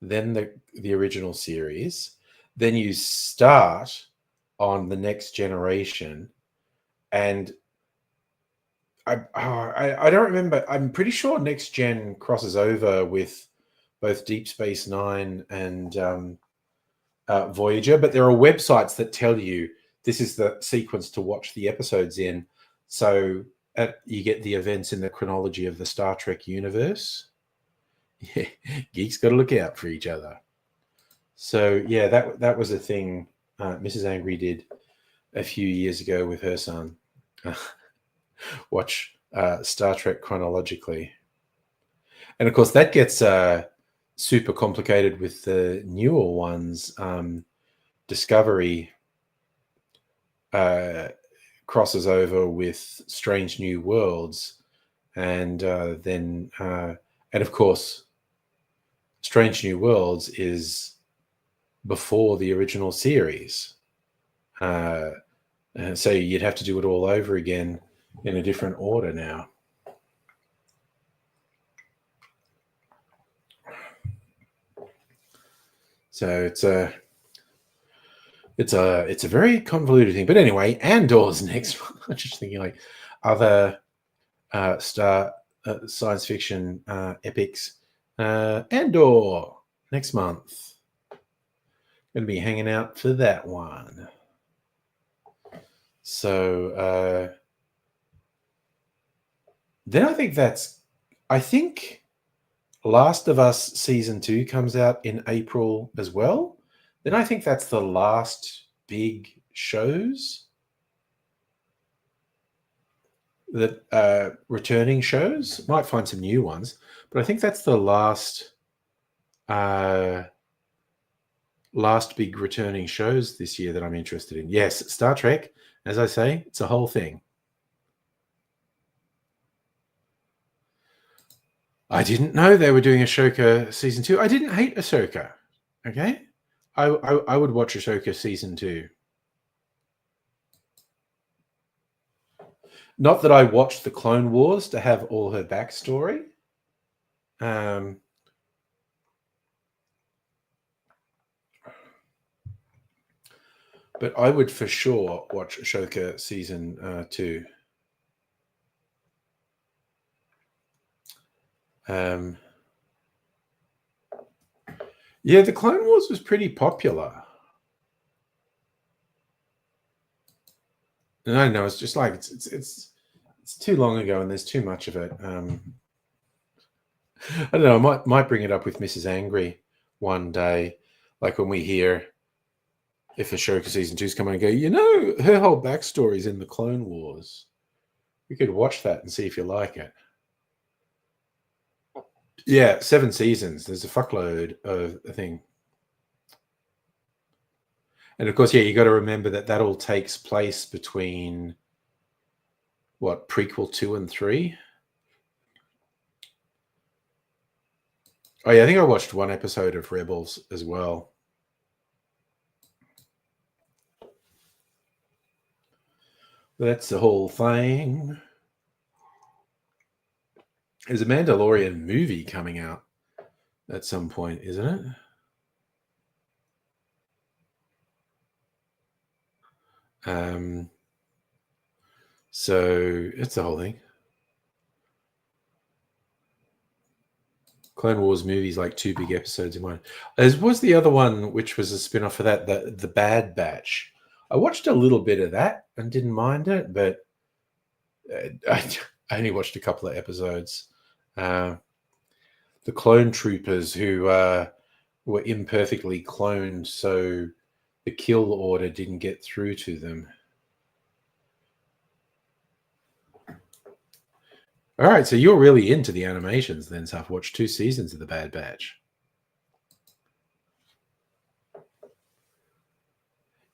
A: then the original series, then you start on the Next Generation, and I don't remember. I'm pretty sure Next Gen crosses over with both Deep Space Nine and Voyager, but there are websites that tell you this is the sequence to watch the episodes in. So you get the events in the chronology of the Star Trek universe. Yeah, geeks got to look out for each other. So yeah, that was a thing Mrs. Angry did a few years ago with her son. Watch Star Trek chronologically, and of course that gets super complicated with the newer ones. Discovery crosses over with Strange New Worlds, and then and of course, Strange New Worlds is before the original series, so you'd have to do it all over again in a different order now. So it's a very convoluted thing. But anyway, Andor's next one. I'm just thinking like other science fiction epics. Andor next month. Going to be hanging out for that one. So then I think Last of Us season 2 comes out in April as well. Then I think that's the last big shows that returning shows. Might find some new ones, but I think that's the last big returning shows this year that I'm interested in. Yes, Star Trek, as I say, it's a whole thing. I didn't know they were doing Ashoka season 2. I didn't hate Ashoka. Okay, I would watch Ashoka season 2. Not that I watched the Clone Wars to have all her backstory. But I would for sure watch Ashoka season 2. Yeah, the Clone Wars was pretty popular. No, it's just like it's too long ago, and there's too much of it. I don't know. I might bring it up with Mrs. Angry one day, like when we hear if Ashoka season 2 is coming and go. You know, her whole backstory is in the Clone Wars. We could watch that and see if you like it. Yeah, 7 seasons. There's a fuckload of a thing. And of course, yeah, you got to remember that all takes place between what, prequel 2 and 3. Oh yeah, I think I watched one episode of Rebels as well. That's the whole thing. There's a Mandalorian movie coming out at some point, isn't it? So it's the whole thing. Clone Wars movies, like 2 big episodes in one. As was the other one, which was a spin-off of that, the Bad Batch. I watched a little bit of that and didn't mind it, but I only watched a couple of episodes. The clone troopers who were imperfectly cloned, so the kill order didn't get through to them. All right, so you're really into the animations then, so I've watched 2 seasons of The Bad Batch.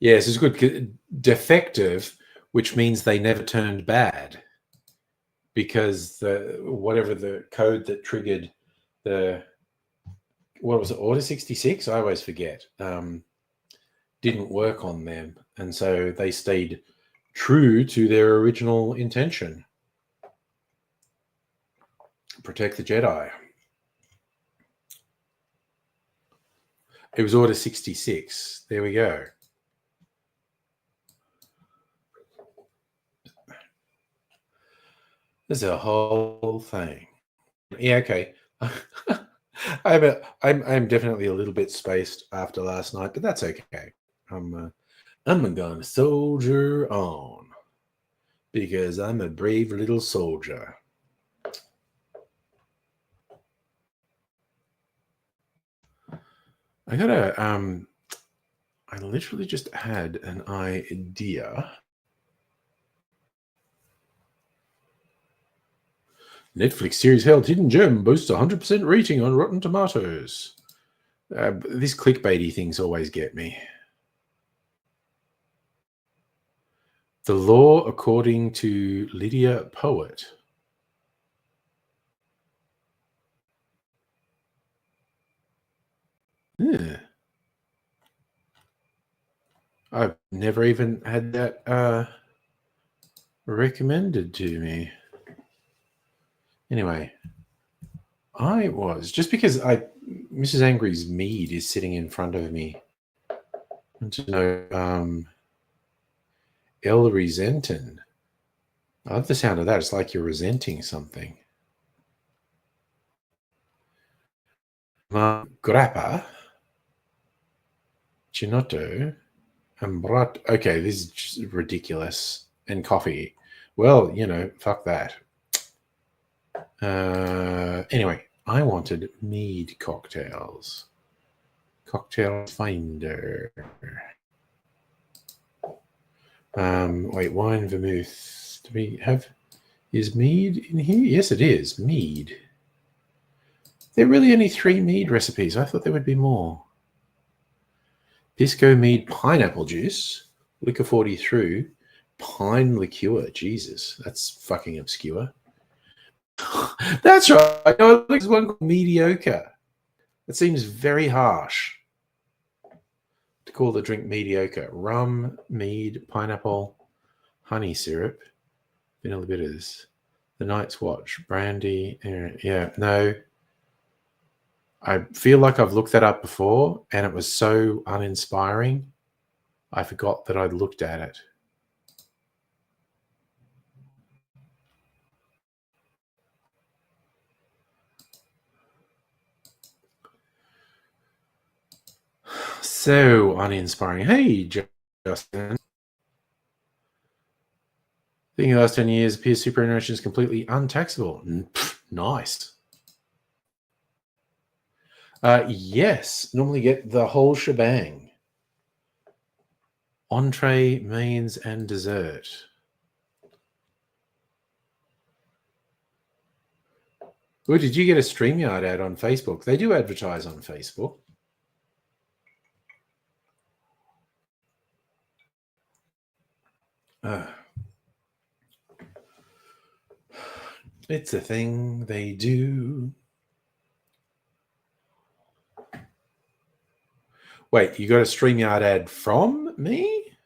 A: Yes, it's good. Defective, which means they never turned bad, because whatever the code that triggered what was it, Order 66? I always forget. Didn't work on them, and so they stayed true to their original intention. Protect the Jedi. It was Order 66. There we go. There's a whole thing. Yeah, okay. I'm definitely a little bit spaced after last night, but that's okay. I'm gonna soldier on because I'm a brave little soldier. I literally just had an idea. Netflix series held Hidden Gem boasts 100% rating on Rotten Tomatoes. These clickbaity things always get me. The law according to Lydia Poet. Yeah. I've never even had that recommended to me. Anyway, I was just because Mrs. Angry's mead is sitting in front of me. I want to know El Resenten. I love the sound of that. It's like you're resenting something. Grappa, Chinotto, and Brat. Okay, this is just ridiculous. And coffee. Well, fuck that. Anyway, I wanted mead cocktails. Cocktail finder. Wait, wine, vermouth. Do we have? Is mead in here? Yes, it is. Mead. There are really only 3 mead recipes. I thought there would be more. Pisco mead pineapple juice, liquor 40 through, pine liqueur. Jesus, that's fucking obscure. That's right. No, there's one called mediocre. It seems very harsh to call the drink mediocre. Rum, mead, pineapple, honey syrup, vanilla bitters, the Night's Watch, brandy. Yeah, no. I feel like I've looked that up before and it was so uninspiring, I forgot that I'd looked at it. So uninspiring. Hey, Justin. Thinking the last 10 years, peer superannuation is completely untaxable. Nice. Yes, normally get the whole shebang. Entree, mains, and dessert. Oh, did you get a StreamYard ad on Facebook? They do advertise on Facebook. It's a thing they do. Wait, you got a StreamYard ad from me?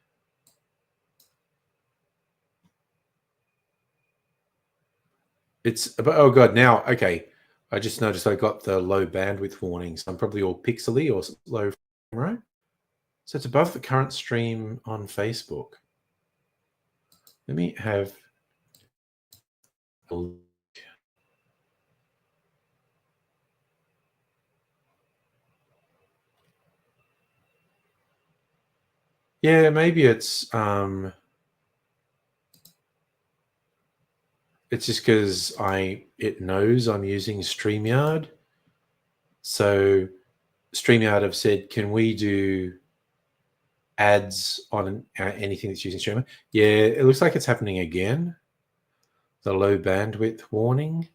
A: Oh god, now okay. I just noticed I got the low bandwidth warnings. I'm probably all pixely or low frame rate. So it's above the current stream on Facebook. Let me have a look. Yeah, maybe it's just because it knows I'm using StreamYard. So StreamYard have said, can we do ads on anything that's using StreamYard? Yeah, it looks like it's happening again. The low bandwidth warning.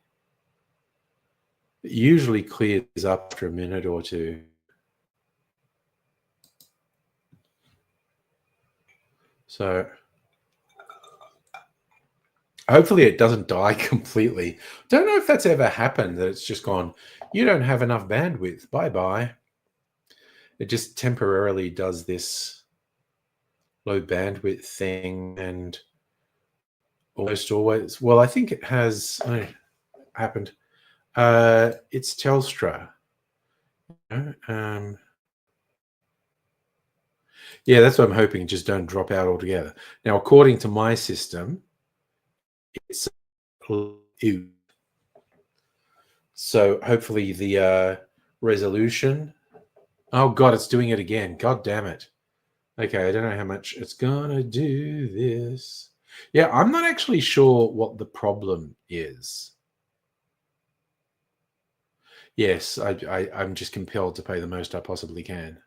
A: It usually clears up after a minute or two. So hopefully it doesn't die completely. Don't know if that's ever happened, that it's just gone, you don't have enough bandwidth. Bye-bye. It just temporarily does this low bandwidth thing and almost always. Well, I think it has happened. It's Telstra. Yeah, that's what I'm hoping. Just don't drop out altogether. Now, according to my system, it's so hopefully the resolution. Oh God, it's doing it again. God damn it. Okay, I don't know how much it's gonna do this. Yeah, I'm not actually sure what the problem is. Yes, I'm just compelled to pay the most I possibly can.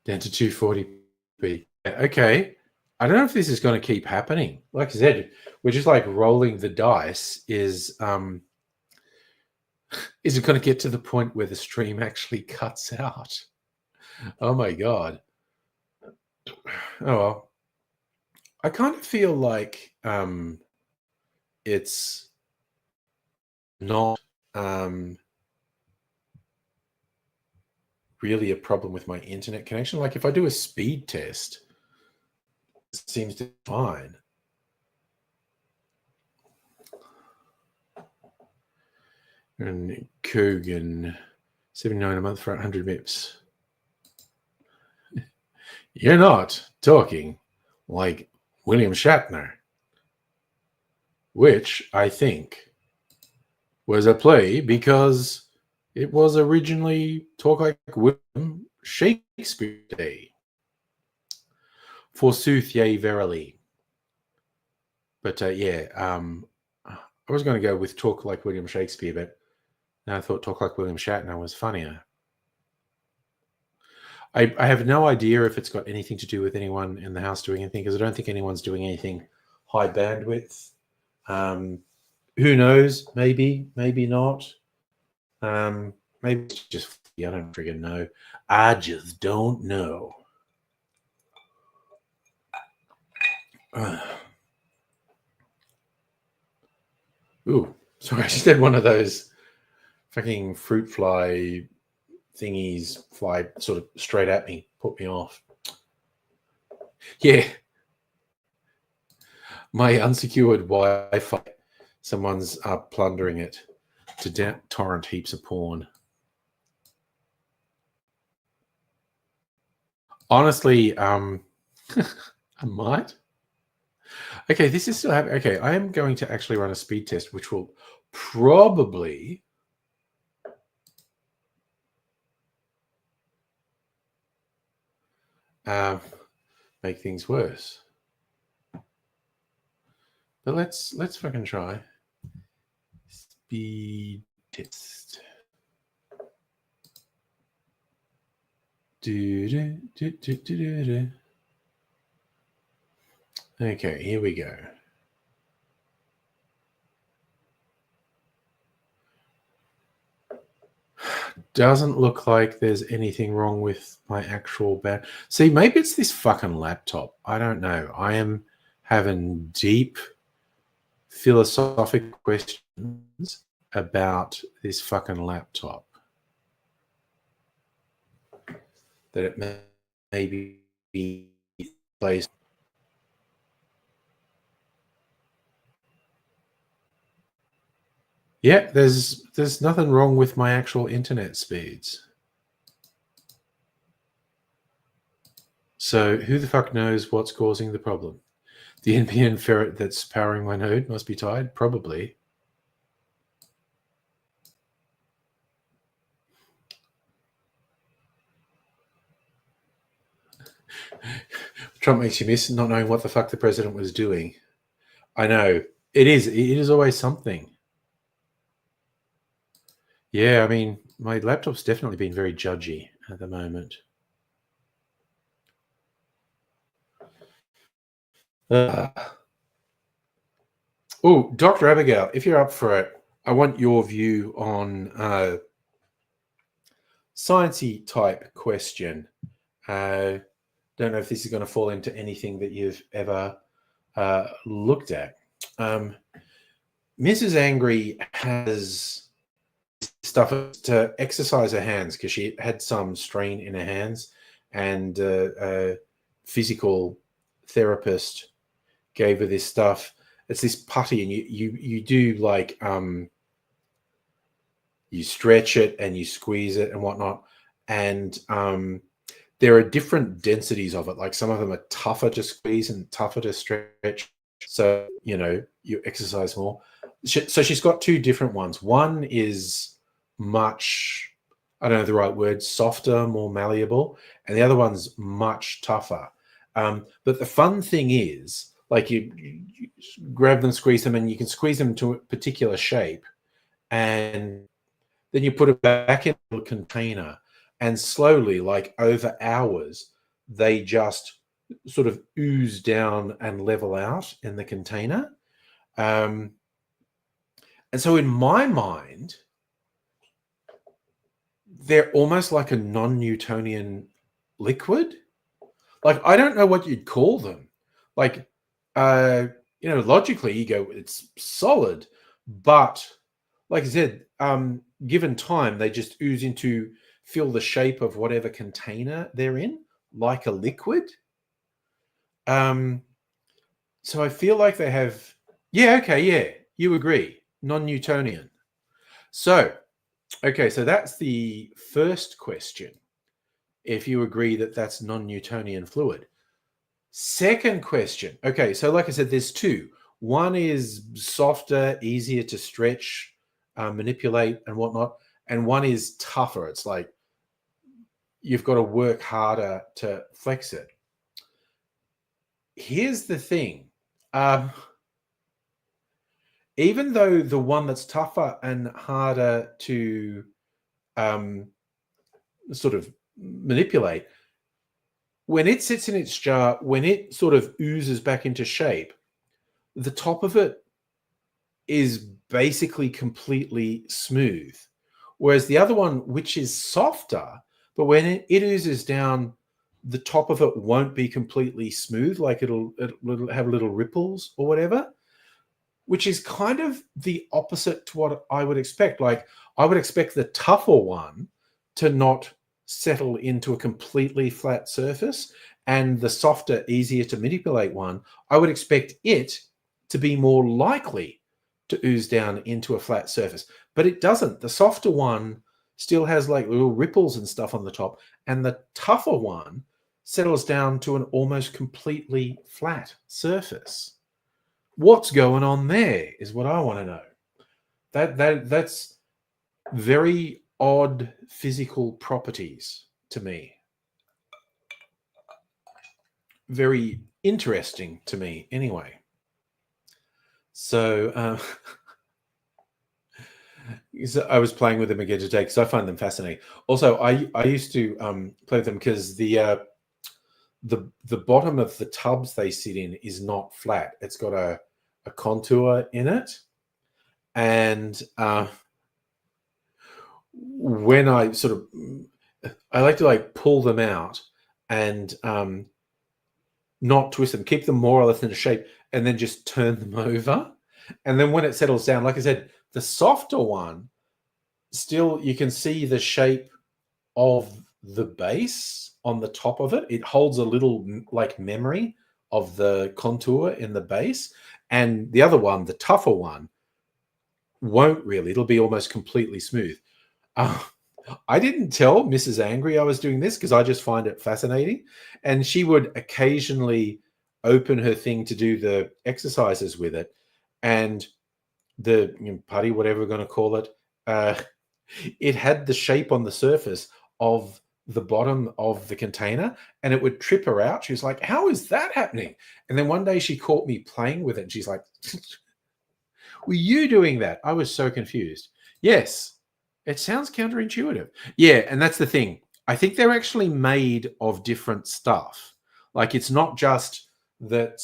A: Down to 240p. Okay. I don't know if this is going to keep happening. Like I said, we're just like rolling the dice. Is it going to get to the point where the stream actually cuts out? Oh my God. Oh well. I kind of feel like it's not really a problem with my internet connection. Like if I do a speed test, it seems to be fine. And Kogan, 79 a month for 100 mips. You're not talking like William Shatner, which I think was a play because it was originally Talk Like William Shakespeare Day. Forsooth, yea, verily. But yeah, I was going to go with Talk Like William Shakespeare, but I thought Talk Like William Shatner was funnier. I have no idea if it's got anything to do with anyone in the house doing anything, because I don't think anyone's doing anything high bandwidth. Who knows? Maybe, maybe not. Maybe it's just, I don't friggin' know. I just don't know. Ooh, sorry, I just had one of those fucking fruit fly thingies fly sort of straight at me, put me off. Yeah. My unsecured Wi-Fi, someone's plundering it to torrent heaps of porn. Honestly, I might. Okay, this is still happening. Okay, I am going to actually run a speed test, which will probably make things worse. But let's fucking try. Speed test. Okay, here we go. Doesn't look like there's anything wrong with my actual band. See, maybe it's this fucking laptop. I don't know. I am having deep philosophical questions about this fucking laptop. That it may be placed. Yeah, there's nothing wrong with my actual internet speeds. So who the fuck knows what's causing the problem? The NPN ferret that's powering my node must be tied? Probably. Trump makes you miss not knowing what the fuck the president was doing. I know. It is always something. Yeah, I mean, my laptop's definitely been very judgy at the moment. Oh, Dr. Abigail, if you're up for it, I want your view on sciencey type question. Don't know if this is going to fall into anything that you've ever looked at. Mrs. Angry has stuff to exercise her hands because she had some strain in her hands, and a physical therapist gave her this stuff. It's this putty, and you do like you stretch it and you squeeze it and whatnot, and there are different densities of it. Like some of them are tougher to squeeze and tougher to stretch. so you exercise more. So she's got two different ones. One is much, I don't know the right word, softer, more malleable, and the other one's much tougher. But the fun thing is, like you grab them, squeeze them, and you can squeeze them to a particular shape, and then you put it back in a container, and slowly, like over hours, they just sort of ooze down and level out in the container. Um, and so, in my mind, they're almost like a non-Newtonian liquid. Like, I don't know what you'd call them. Like, logically, you go, it's solid, but like I said, given time, they just ooze into fill the shape of whatever container they're in, like a liquid. Um, so I feel like they have, yeah, okay, yeah, you agree, non-Newtonian. So, okay, so that's the first question. If you agree that that's non-Newtonian fluid. Second question. Okay, so like I said, there's two. One is softer, easier to stretch, manipulate, and whatnot, and one is tougher. It's like you've got to work harder to flex it. Here's the thing. Even though the one that's tougher and harder to um, sort of manipulate, when it sits in its jar, when it sort of oozes back into shape, the top of it is basically completely smooth. Whereas the other one, which is softer, but when it oozes down, the top of it won't be completely smooth, like it'll have little ripples or whatever, which is kind of the opposite to what I would expect. Like, I would expect the tougher one to not settle into a completely flat surface, and the softer, easier to manipulate one, I would expect it to be more likely to ooze down into a flat surface. But it doesn't. The softer one still has like little ripples and stuff on the top, and the tougher one settles down to an almost completely flat surface. What's going on there is what I want to know. That's very odd physical properties to me. Very interesting to me, anyway. So, so I was playing with them again today because I find them fascinating. Also, I used to play with them because the bottom of the tubs they sit in is not flat. It's got a contour in it, and when I sort of, I like to like pull them out and not twist them, keep them more or less in a shape, and then just turn them over. And then when it settles down, like I said, the softer one, still you can see the shape of the base on the top of it. It holds a little like memory of the contour in the base. And the other one, the tougher one, won't really. It'll be almost completely smooth. Uh, I didn't tell Mrs. Angry I was doing this because I just find it fascinating. And she would occasionally open her thing to do the exercises with it. And the putty, whatever we're going to call it, it had the shape on the surface of the bottom of the container, and it would trip her out. She was like, how is that happening? And then one day she caught me playing with it, and she's like, were you doing that? I was so confused. Yes, it sounds counterintuitive. Yeah, and that's the thing. I think they're actually made of different stuff. Like, it's not just that,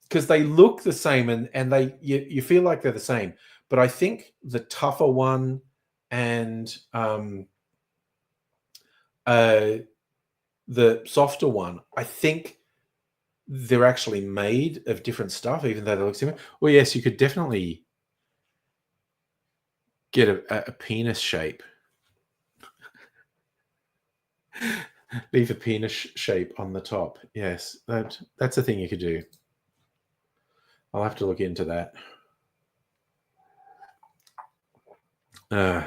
A: because they look the same, and you feel like they're the same. But I think the tougher one and uh, the softer one, I think they're actually made of different stuff, even though they look similar. Well, yes, you could definitely get a penis shape. Leave a penis shape on the top. Yes, that's a thing you could do. I'll have to look into that. Uh,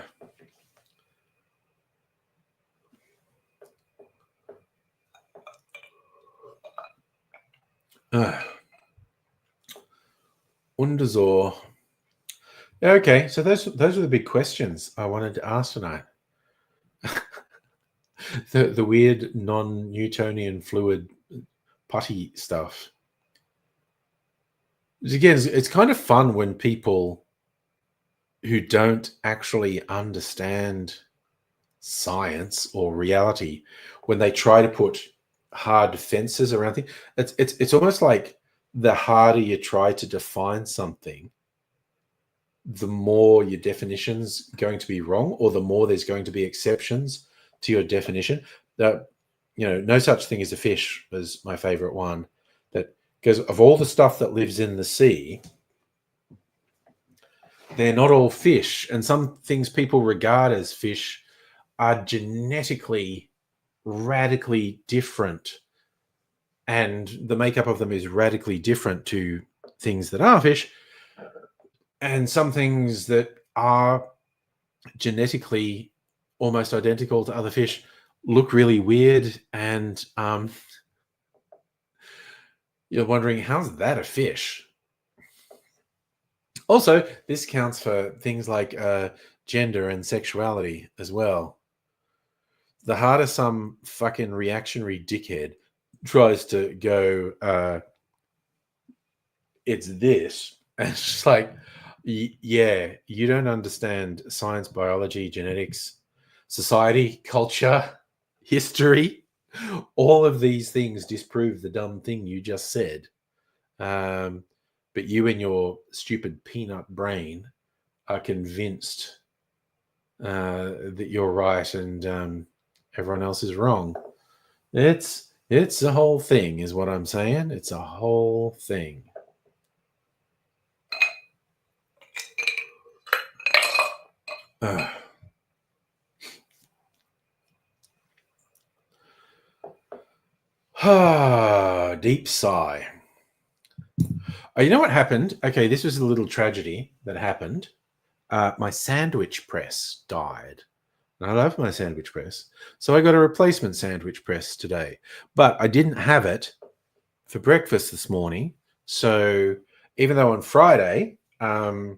A: uh, Undersor. Yeah, okay, so those are the big questions I wanted to ask tonight. The weird non-Newtonian fluid putty stuff. Again, it's kind of fun when people who don't actually understand science or reality, when they try to put hard fences around things, it's almost like the harder you try to define something, the more your definition's going to be wrong, or the more there's going to be exceptions to your definition. That, no such thing as a fish is my favorite one. That, because of all the stuff that lives in the sea, they're not all fish, and some things people regard as fish are genetically radically different, and the makeup of them is radically different to things that are fish, and some things that are genetically almost identical to other fish look really weird, and you're wondering, how's that a fish? Also, this counts for things like gender and sexuality as well. The harder some fucking reactionary dickhead tries to go, it's this, and it's just like, yeah, you don't understand science, biology, genetics, society, culture, history. All of these things disprove the dumb thing you just said. But you and your stupid peanut brain are convinced that you're right, and everyone else is wrong. It's a whole thing, is what I'm saying. It's a whole thing. Deep sigh. Oh, you know what happened? Okay, this was a little tragedy that happened. My sandwich press died. And I love my sandwich press. So I got a replacement sandwich press today. But I didn't have it for breakfast this morning. So even though on Friday, I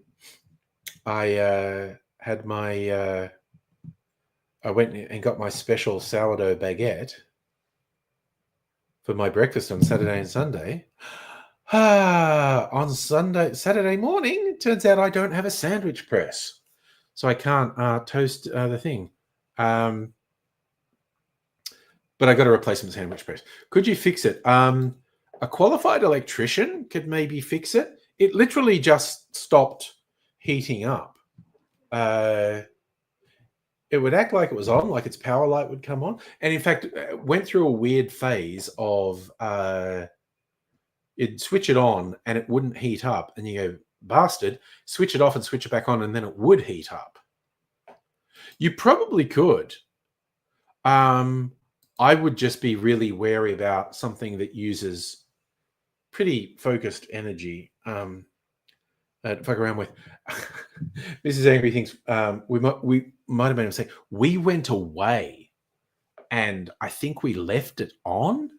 A: had my... I went and got my special sourdough baguette for my breakfast on Saturday and Sunday. On Saturday morning, it turns out I don't have a sandwich press, so I can't toast the thing. But I got a replacement sandwich press. Could you fix it? A qualified electrician could maybe fix it. It literally just stopped heating up. It would act like it was on, like its power light would come on. And in fact, went through a weird phase of it'd switch it on and it wouldn't heat up. And you go, bastard, switch it off and switch it back on, and then it would heat up. You probably could. I would just be really wary about something that uses pretty focused energy to fuck around with. Mrs. Angry thinks we might have made a mistake. We went away and I think we left it on,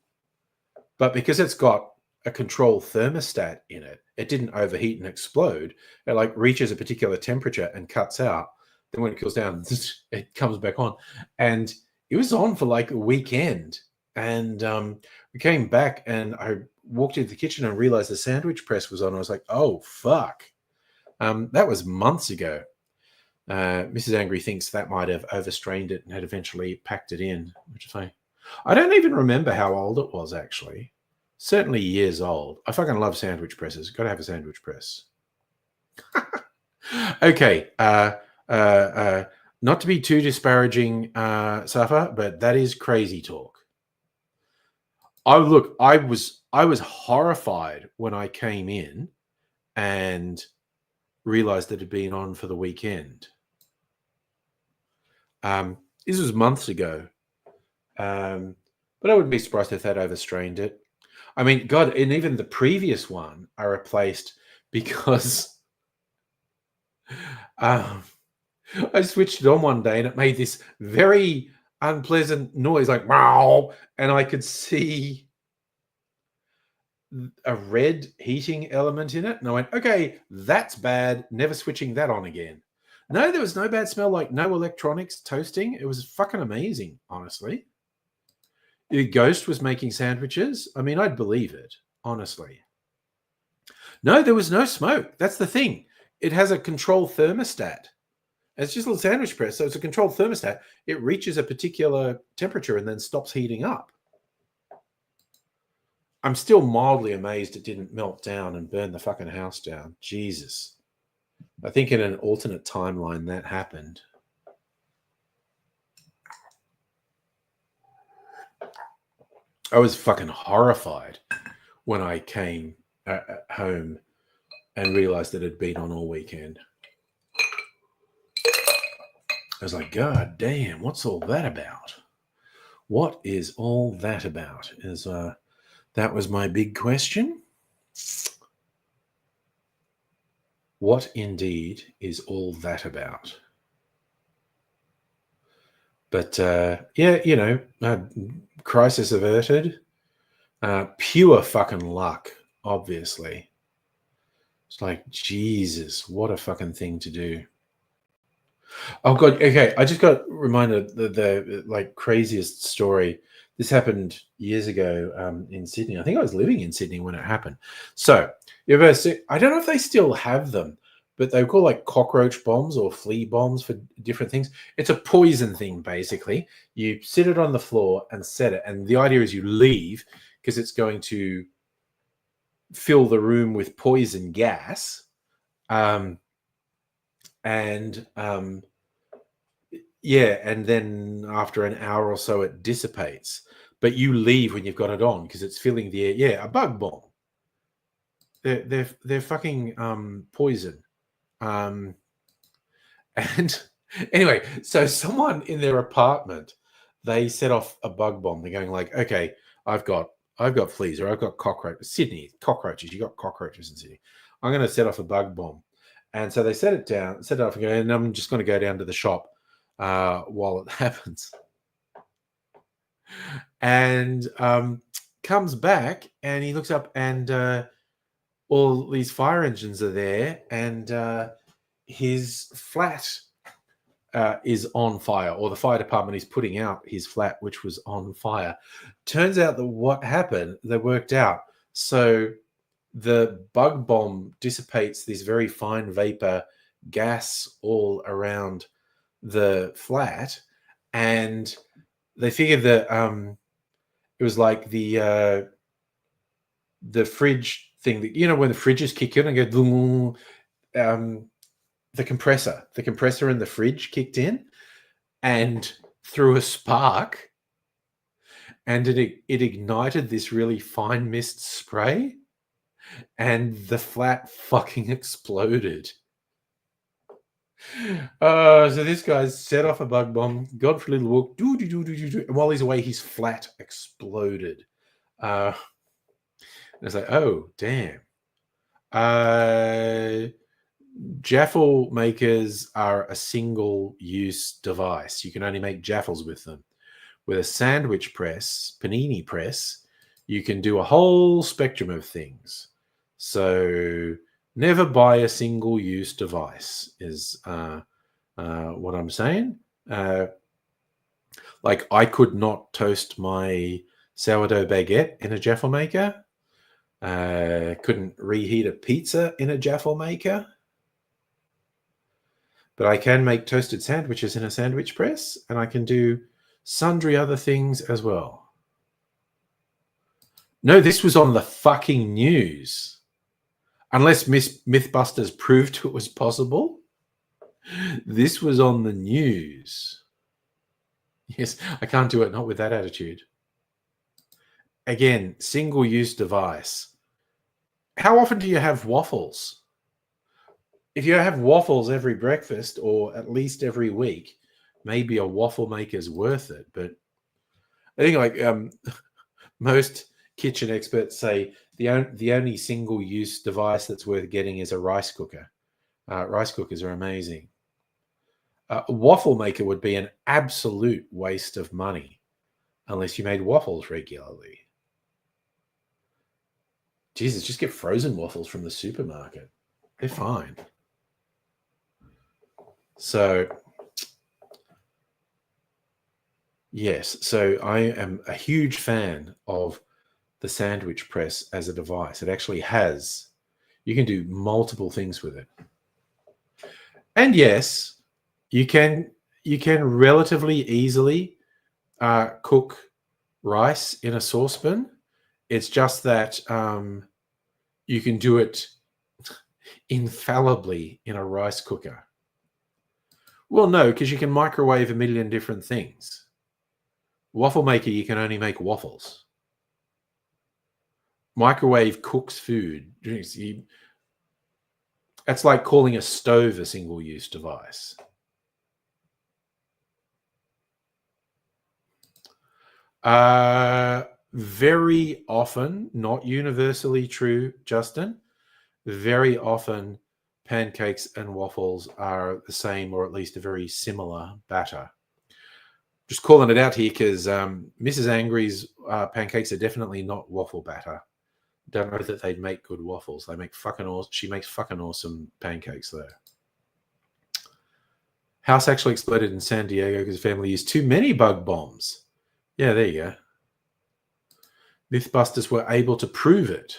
A: but because it's got a control thermostat in it, it didn't overheat and explode. It like reaches a particular temperature and cuts out. Then when it cools down, it comes back on. And it was on for like a weekend. And we came back and I walked into the kitchen and realized the sandwich press was on. I was like, oh, fuck. That was months ago. Mrs. Angry thinks that might have overstrained it and had eventually packed it in, which is fine. I don't even remember how old it was, actually. Certainly years old. I fucking love sandwich presses. Got to have a sandwich press. Okay. Not to be too disparaging, Safa, but that is crazy talk. I was horrified when I came in and realized that it had been on for the weekend. This was months ago. But I wouldn't be surprised if that overstrained it. I mean, God, and even the previous one I replaced because I switched it on one day and it made this very unpleasant noise, like wow, and I could see a red heating element in it. And I went, okay, that's bad. Never switching that on again. No, there was no bad smell, like no electronics toasting. It was fucking amazing, honestly. The ghost was making sandwiches. I mean, I'd believe it, honestly. No, there was no smoke. That's the thing. It has a control thermostat. It's just a little sandwich press, so it's a controlled thermostat. It reaches a particular temperature and then stops heating up. I'm still mildly amazed it didn't melt down and burn the fucking house down. Jesus. I think in an alternate timeline that happened. I was fucking horrified when I came home and realized that it had been on all weekend. I was like, God damn, what's all that about? What is all that about? That was my big question. What indeed is all that about? But yeah, crisis averted. Pure fucking luck, obviously. It's like, Jesus, what a fucking thing to do. Oh God, okay. I just got reminded the like craziest story. This happened years ago in Sydney. I think I was living in Sydney when it happened. So you ever see? I don't know if they still have them, but they were called like cockroach bombs or flea bombs for different things. It's a poison thing, basically. You sit it on the floor and set it, and the idea is you leave because it's going to fill the room with poison gas. Yeah, and then after an hour or so, it dissipates. But you leave when you've got it on because it's filling the air. Yeah, a bug bomb. They're fucking poison. And anyway, so someone in their apartment, they set off a bug bomb. They're going like, okay, I've got fleas, or I've got cockroaches. Sydney cockroaches. You got cockroaches in Sydney. I'm going to set off a bug bomb. And so they set it off, and I'm just going to go down to the shop while it happens. And comes back, and he looks up, and all these fire engines are there, and his flat is on fire, or the fire department is putting out his flat, which was on fire. Turns out that what happened, they worked out. So the bug bomb dissipates this very fine vapor gas all around the flat, and they figured that it was like the fridge thing that, when the fridges kick in and go, the compressor in the fridge kicked in and threw a spark, and it ignited this really fine mist spray, and the flat fucking exploded. So this guy's set off a bug bomb, gone for a little walk, and while he's away, his flat exploded. And it's like, oh, damn. Jaffle makers are a single-use device. You can only make jaffles with them. With a sandwich press, panini press, you can do a whole spectrum of things. So never buy a single-use device is what I'm saying. Like, I could not toast my sourdough baguette in a jaffle maker. Couldn't reheat a pizza in a jaffle maker. But I can make toasted sandwiches in a sandwich press, and I can do sundry other things as well. No, this was on the fucking news. Unless Mythbusters proved it was possible. This was on the news. Yes, I can't do it, not with that attitude. Again, single-use device. How often do you have waffles? If you have waffles every breakfast, or at least every week, maybe a waffle maker's worth it. But I think, like, most kitchen experts say, the only single-use device that's worth getting is a rice cooker. Rice cookers are amazing. A waffle maker would be an absolute waste of money unless you made waffles regularly. Jesus, just get frozen waffles from the supermarket. They're fine. So, yes. So I am a huge fan of the sandwich press as a device. It actually has, you can do multiple things with it. And yes, you can relatively easily cook rice in a saucepan. It's just that you can do it infallibly in a rice cooker. Well, no, because you can microwave a million different things. Waffle maker, you can only make waffles. Microwave cooks food. That's like calling a stove a single-use device. Very often, not universally true, Justin. Very often, pancakes and waffles are the same, or at least a very similar batter. Just calling it out here because Mrs. Angry's pancakes are definitely not waffle batter. Don't know that they make good waffles. They make fucking awesome. She makes fucking awesome pancakes though. House actually exploded in San Diego because the family used too many bug bombs. Yeah, there you go. Mythbusters were able to prove it.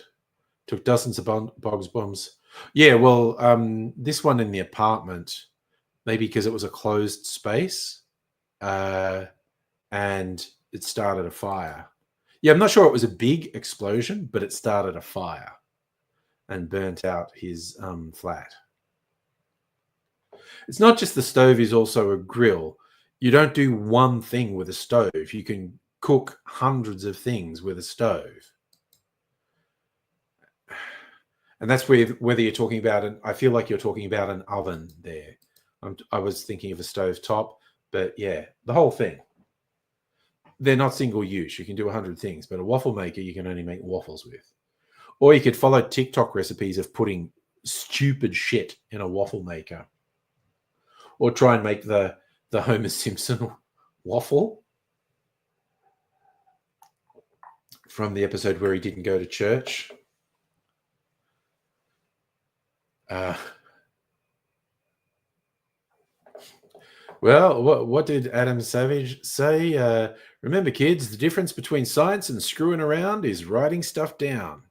A: Took dozens of bogs bombs. Yeah, well, this one in the apartment, maybe because it was a closed space, and it started a fire. Yeah, I'm not sure it was a big explosion, but it started a fire and burnt out his flat. It's not just the stove, is also a grill. You don't do one thing with a stove. You can cook hundreds of things with a stove. And that's whether you're talking about I feel like you're talking about an oven there. I was thinking of a stove top, but yeah, the whole thing. They're not single use. You can do 100 things, but a waffle maker you can only make waffles with. Or you could follow TikTok recipes of putting stupid shit in a waffle maker. Or try and make the Homer Simpson waffle from the episode where he didn't go to church. Well, what did Adam Savage say? Remember, kids, the difference between science and screwing around is writing stuff down.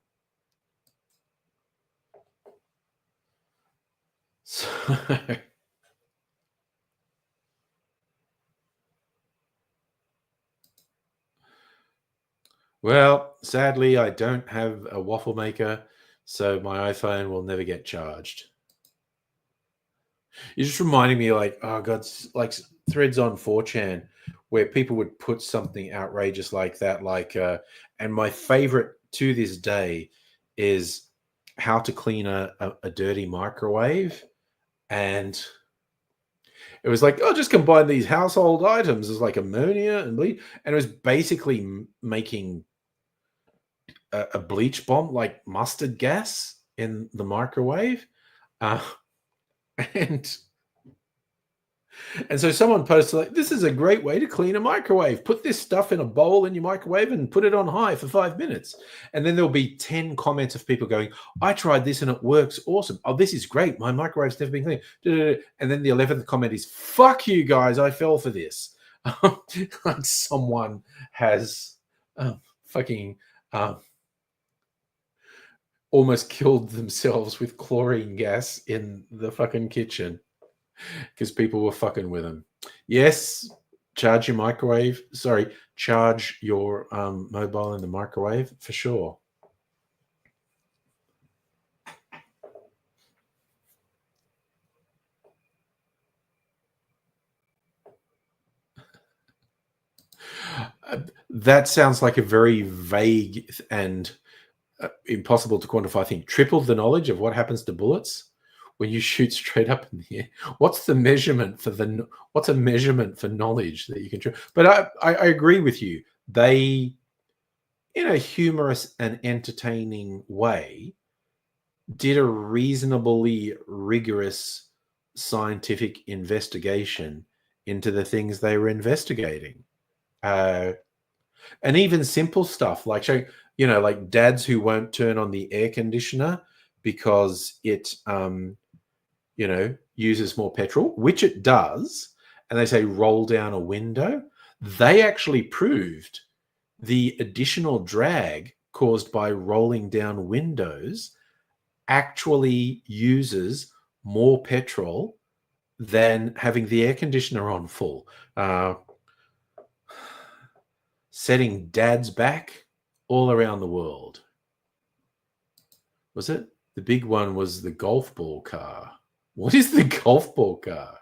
A: So, well, sadly, I don't have a waffle maker, so my iPhone will never get charged. You're just reminding me, like, oh god, like threads on 4chan where people would put something outrageous like that, like, and my favorite to this day is how to clean a dirty microwave, and it was like, oh, just combine these household items as like ammonia and bleach, and it was basically making a bleach bomb, like mustard gas in the microwave, uh, and so someone posted like, this is a great way to clean a microwave. Put this stuff in a bowl in your microwave and put it on high for 5 minutes. And then there'll be 10 comments of people going, I tried this and it works awesome. Oh, this is great. My microwave's never been cleaned. And then the 11th comment is, fuck you guys, I fell for this. Like someone has fucking almost killed themselves with chlorine gas in the fucking kitchen because people were fucking with them. Yes, charge your microwave. Sorry, charge your mobile in the microwave for sure. That sounds like a very vague and impossible to quantify thing. Triple the knowledge of what happens to bullets when you shoot straight up in the air. What's the measurement for what's a measurement for knowledge that you can? But I agree with you. They, in a humorous and entertaining way, did a reasonably rigorous scientific investigation into the things they were investigating. And even simple stuff like showing, like dads who won't turn on the air conditioner because it, uses more petrol, which it does, and they say roll down a window. They actually proved the additional drag caused by rolling down windows actually uses more petrol than having the air conditioner on full. Setting dads back all around the world. Was it? The big one was the golf ball car. What is the golf ball car?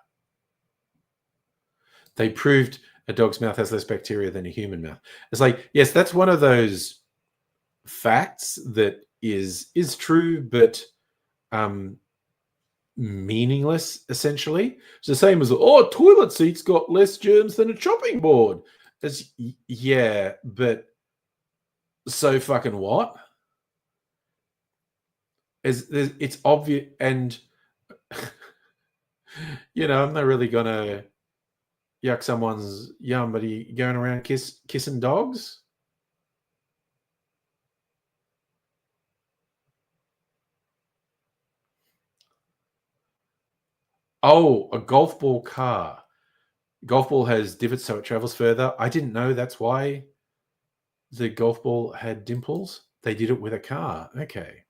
A: They proved a dog's mouth has less bacteria than a human mouth. It's like, yes, that's one of those facts that is true, but meaningless, essentially. It's the same as, toilet seats got less germs than a chopping board. Yeah, but so fucking what? It's obvious, and I'm not really gonna yuck someone's yum, but are you going around kissing dogs? Oh, a golf ball car. Golf ball has divots so it travels further. I didn't know that's why the golf ball had dimples. They did it with a car. Okay.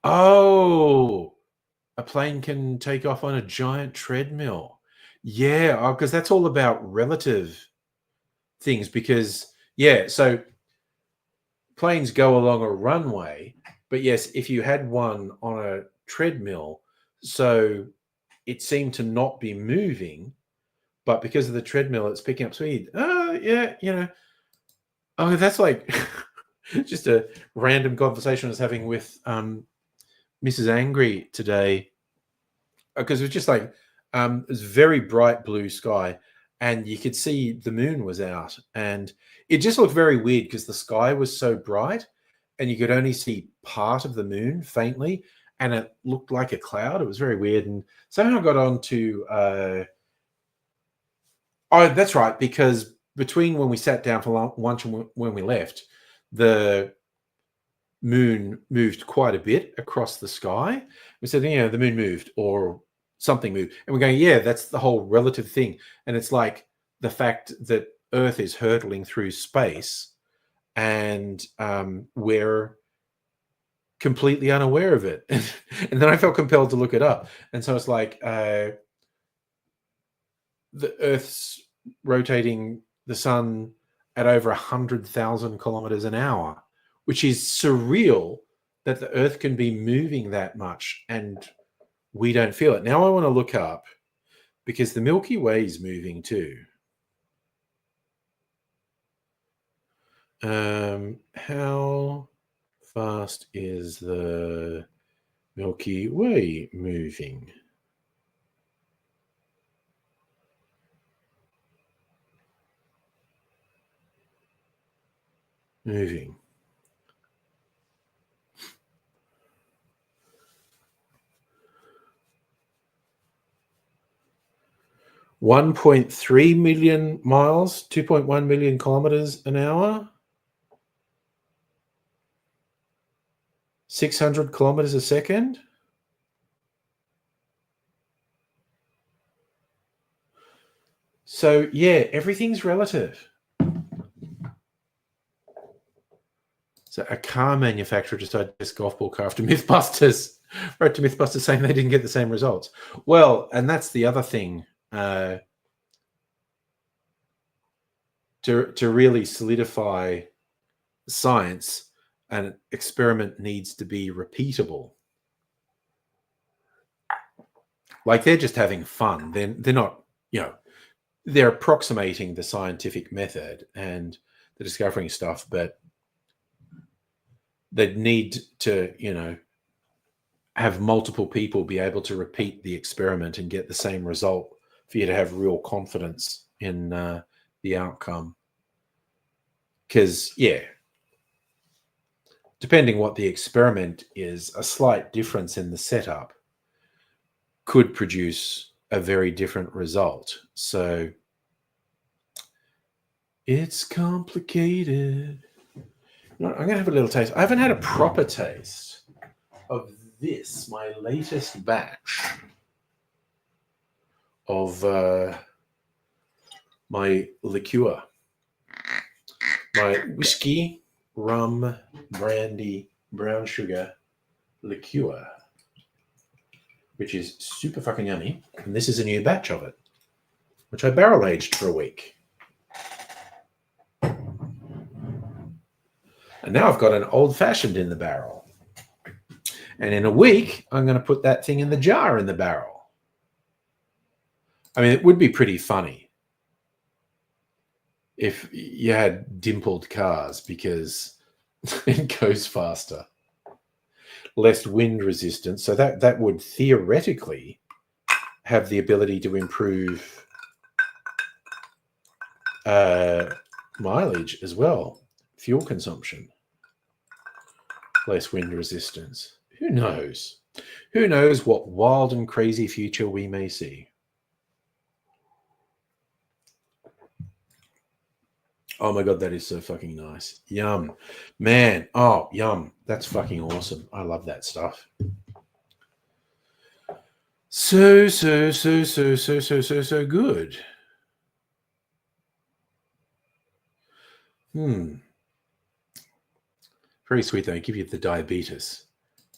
A: Oh, a plane can take off on a giant treadmill. Yeah, because that's all about relative things. Because, so planes go along a runway, but yes, if you had one on a treadmill, so it seemed to not be moving, but because of the treadmill, it's picking up speed. Oh, yeah, Oh, that's like just a random conversation I was having with Mrs. Angry today, because it was just like it was very bright blue sky, and you could see the moon was out, and it just looked very weird because the sky was so bright, and you could only see part of the moon faintly, and it looked like a cloud. It was very weird, and somehow I got on to. Oh, that's right, because between when we sat down for lunch and when we left, the moon moved quite a bit across the sky. We said, the moon moved or something moved. And we're going, yeah, that's the whole relative thing. And it's like the fact that Earth is hurtling through space and we're completely unaware of it. And then I felt compelled to look it up. And so it's like the Earth's rotating the sun at over 100,000 kilometers an hour, which is surreal that the Earth can be moving that much and we don't feel it. Now I want to look up, because the Milky Way is moving too. How fast is the Milky Way moving? Moving. 1.3 million miles, 2.1 million kilometers an hour, 600 kilometers a second. So, yeah, everything's relative. So a car manufacturer decided this golf ball car after Mythbusters, wrote to Mythbusters saying they didn't get the same results. Well, and that's the other thing. To really solidify science, an experiment needs to be repeatable. Like, they're just having fun. They're not, they're approximating the scientific method and they're discovering stuff, but they need to, have multiple people be able to repeat the experiment and get the same result for you to have real confidence in the outcome. Because, depending what the experiment is, a slight difference in the setup could produce a very different result. So, It's complicated. You know, I'm going to have a little taste. I haven't had a proper taste of this, my latest batch of my liqueur. My whiskey, rum, brandy, brown sugar liqueur, which is super fucking yummy. And this is a new batch of it, which I barrel aged for a week. And now I've got an old fashioned in the barrel. And in a week, I'm going to put that thing in the jar in the barrel. I mean, it would be pretty funny if you had dimpled cars because it goes faster, less wind resistance. So that would theoretically have the ability to improve mileage as well, fuel consumption, less wind resistance. Who knows? Who knows what wild and crazy future we may see? Oh my God, that is so fucking nice. Yum. Man, oh, yum. That's fucking awesome. I love that stuff. So good. Very sweet, though. Give you the diabetes.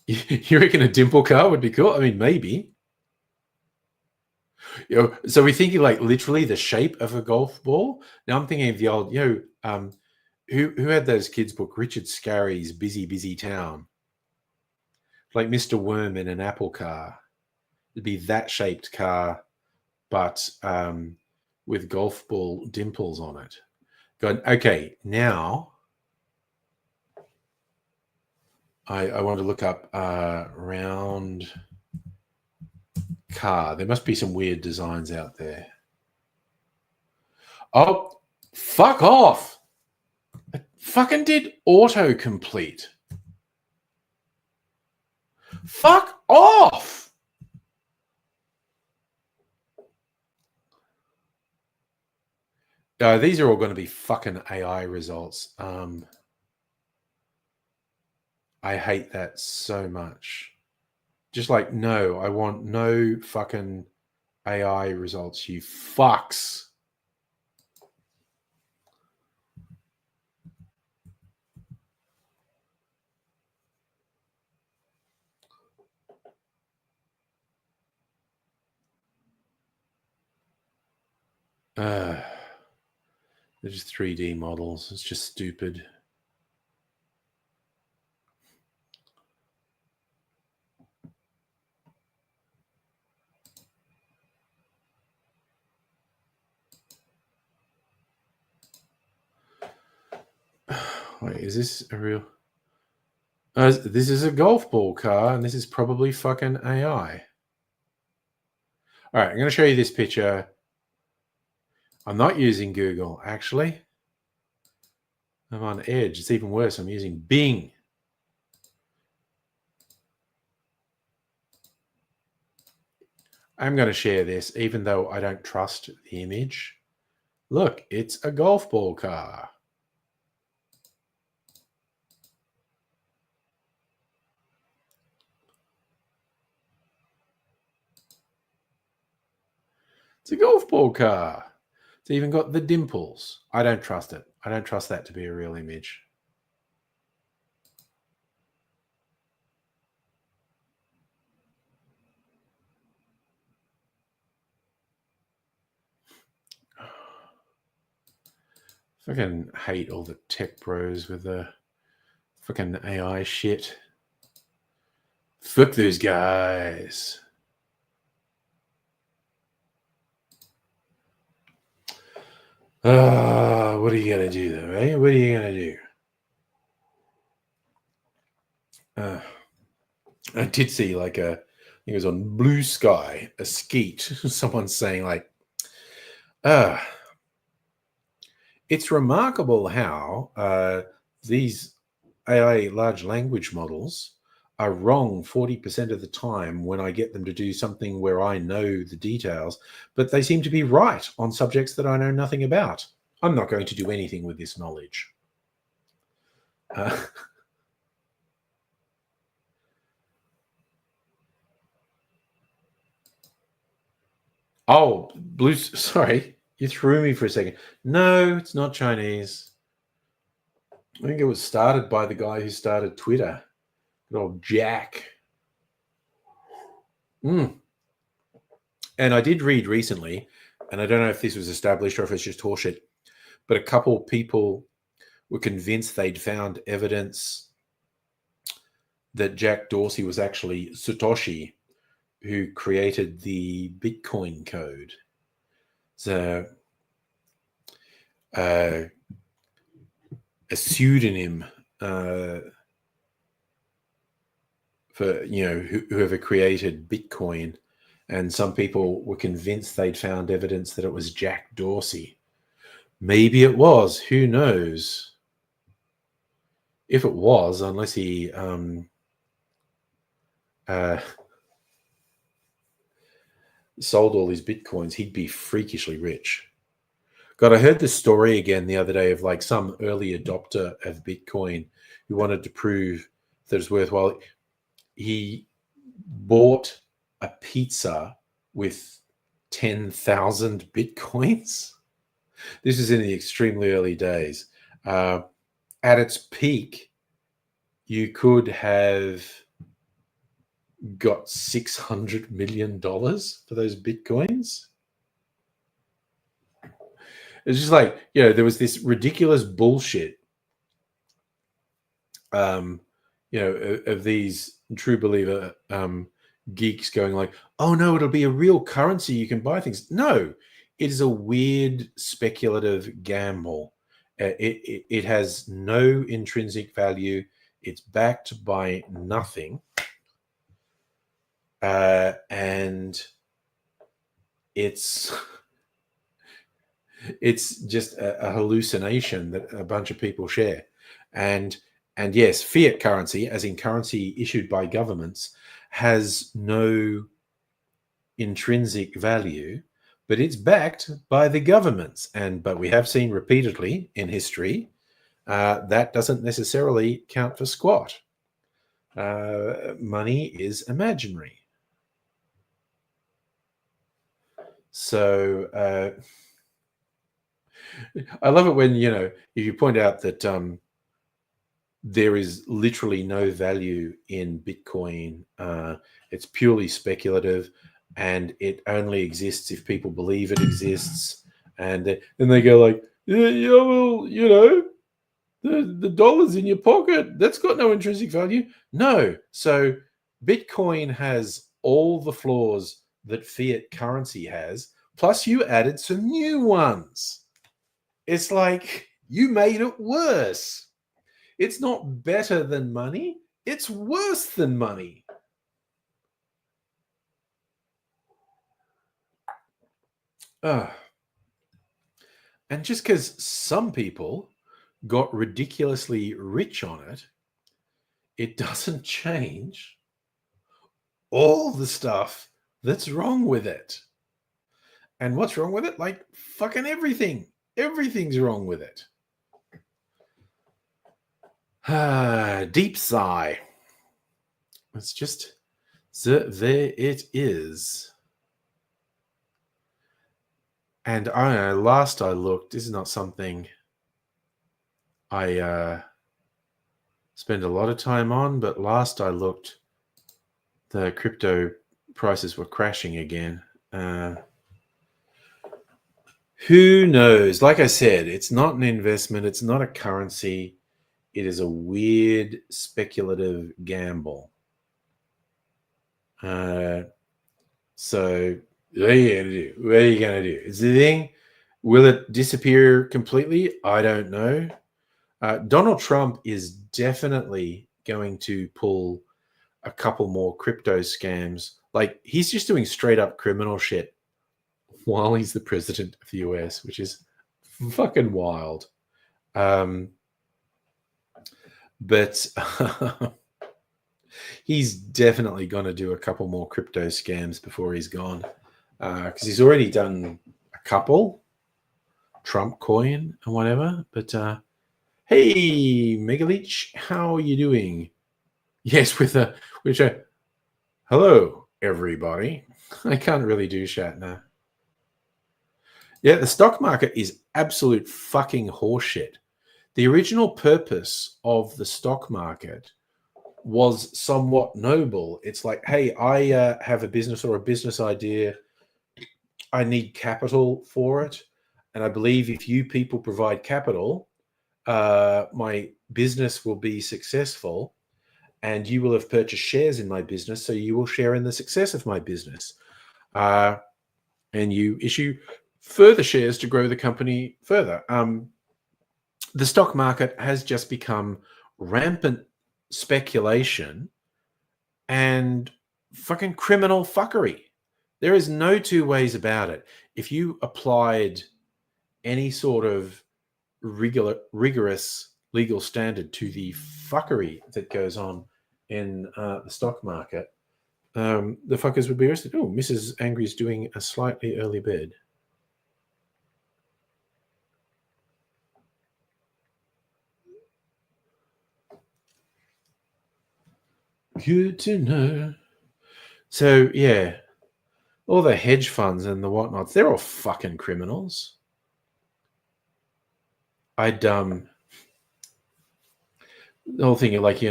A: You reckon a dimple car would be cool? I mean, maybe. You know, so we're thinking like literally the shape of a golf ball. Now I'm thinking of the old, who had those kids' book, Richard Scarry's Busy Town, like Mr. Worm in an apple car. It'd be that shaped car, but with golf ball dimples on it. Going, okay, now I want to look up round car. There must be some weird designs out there. Oh, fuck off. It fucking did autocomplete. Fuck off. These are all going to be fucking AI results. I hate that so much. Just like, no, I want no fucking AI results, you fucks. They're just 3D models. It's just stupid. Wait, is this a real... this is a golf ball car, and this is probably fucking AI. All right, I'm going to show you this picture. I'm not using Google, actually. I'm on Edge. It's even worse. I'm using Bing. I'm going to share this, even though I don't trust the image. Look, it's a golf ball car. It's a golf ball car. It's even got the dimples. I don't trust it. I don't trust that to be a real image. Fucking hate all the tech bros with the fucking AI shit. Fuck those guys. What are you going to do, though, eh? What are you going to do? I did see like I think it was on Blue Sky, a skeet, someone saying like, it's remarkable how these AI large language models are wrong 40% of the time when I get them to do something where I know the details, but they seem to be right on subjects that I know nothing about. I'm not going to do anything with this knowledge. Oh, blue. Sorry, you threw me for a second. No, it's not Chinese. I think it was started by the guy who started Twitter. Good old Jack. Mm. And I did read recently, and I don't know if this was established or if it's just horseshit, but a couple people were convinced they'd found evidence that Jack Dorsey was actually Satoshi, who created the Bitcoin code. So a pseudonym for whoever created Bitcoin, and some people were convinced they'd found evidence that it was Jack Dorsey. Maybe it was. Who knows? If it was, unless he sold all his Bitcoins, he'd be freakishly rich. God, I heard this story again the other day of like some early adopter of Bitcoin who wanted to prove that it's worthwhile. He bought a pizza with 10,000 Bitcoins. This is in the extremely early days. At its peak, you could have got $600 million for those Bitcoins. It's just like, there was this ridiculous bullshit, of these true believer geeks going like, oh no, it'll be a real currency. You can buy things. No, it is a weird speculative gamble. It has no intrinsic value. It's backed by nothing. And it's just a hallucination that a bunch of people share. And yes, fiat currency, as in currency issued by governments, has no intrinsic value, but it's backed by the governments. But we have seen repeatedly in history that doesn't necessarily count for squat. Money is imaginary. So I love it when, if you point out that there is literally no value in Bitcoin. It's purely speculative, and it only exists if people believe it exists. And then they go like, yeah, well, the dollar's in your pocket. That's got no intrinsic value. No. So Bitcoin has all the flaws that fiat currency has, plus you added some new ones. It's like you made it worse. It's not better than money. It's worse than money. And just because some people got ridiculously rich on it, it doesn't change all the stuff that's wrong with it. And what's wrong with it? Like fucking everything. Everything's wrong with it. Deep sigh. It's just, there it is. And I don't know, last I looked, this is not something I spend a lot of time on, but last I looked, the crypto prices were crashing again. Who knows? Like I said, it's not an investment. It's not a currency. It is a weird speculative gamble. So what are you going to do? What are you going to do? It's the thing. Will it disappear completely? I don't know. Donald Trump is definitely going to pull a couple more crypto scams. Like, he's just doing straight up criminal shit while he's the president of the US, which is fucking wild. But he's definitely going to do a couple more crypto scams before he's gone, because he's already done a couple. Trump coin and whatever. But hey, Megaleech, how are you doing? Yes, with a hello, everybody. I can't really do Shatner. Yeah, the stock market is absolute fucking horseshit. The original purpose of the stock market was somewhat noble. It's like, hey, I have a business or a business idea. I need capital for it. And I believe if you people provide capital, my business will be successful and you will have purchased shares in my business. So you will share in the success of my business. And you issue further shares to grow the company further. The stock market has just become rampant speculation and fucking criminal fuckery. There is no two ways about it. If you applied any sort of rigorous legal standard to the fuckery that goes on in the stock market, the fuckers would be arrested. Oh, Mrs. Angry's doing a slightly early bed. Good to know. So, yeah, all the hedge funds and the whatnots, they're all fucking criminals. I'd, the whole thing, like,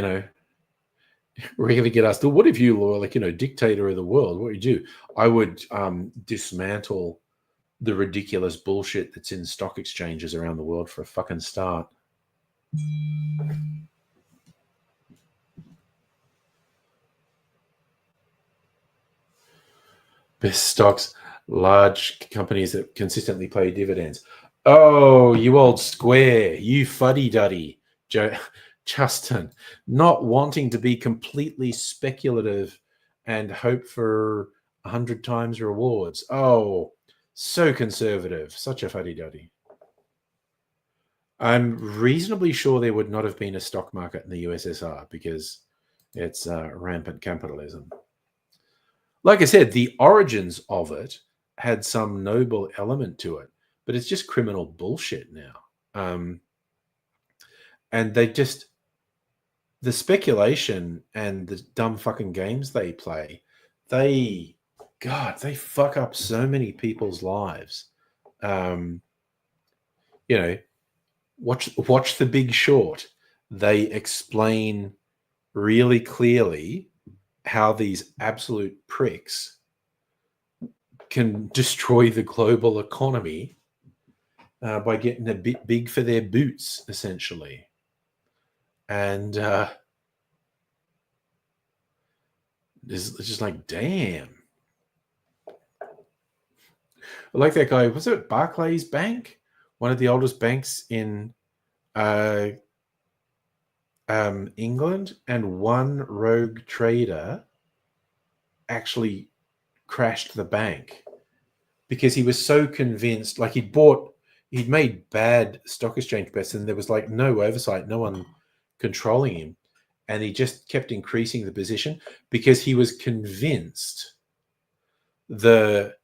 A: really get asked, what if you were, like, dictator of the world? What would you do? I would dismantle the ridiculous bullshit that's in stock exchanges around the world for a fucking start. Best stocks, large companies that consistently pay dividends. Oh, you old square, you fuddy-duddy, Justin, not wanting to be completely speculative and hope for 100 times rewards. Oh, so conservative, such a fuddy-duddy. I'm reasonably sure there would not have been a stock market in the USSR because it's rampant capitalism. Like I said, the origins of it had some noble element to it, but it's just criminal bullshit now. And the speculation and the dumb fucking games they play, they fuck up so many people's lives. Watch The Big Short. They explain really clearly how these absolute pricks can destroy the global economy by getting a bit big for their boots, essentially. And it's just like, damn. Like that guy, was it Barclays Bank? One of the oldest banks in England, and one rogue trader actually crashed the bank because he was so convinced, like he'd made bad stock exchange bets and there was like no oversight, no one controlling him. And he just kept increasing the position because he was convinced the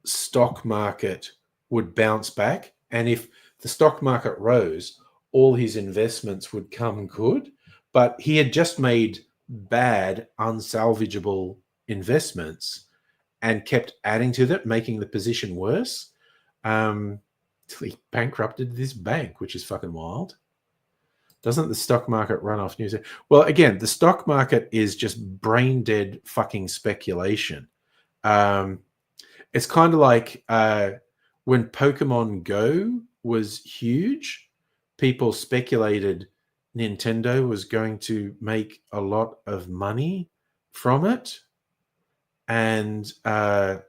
A: stock market would bounce back. And if the stock market rose, all his investments would come good. But he had just made bad, unsalvageable investments and kept adding to that, making the position worse. He bankrupted this bank, which is fucking wild. Doesn't the stock market run off news? Well, again, the stock market is just brain dead fucking speculation. It's kind of like when Pokemon Go was huge, people speculated Nintendo was going to make a lot of money from it. And I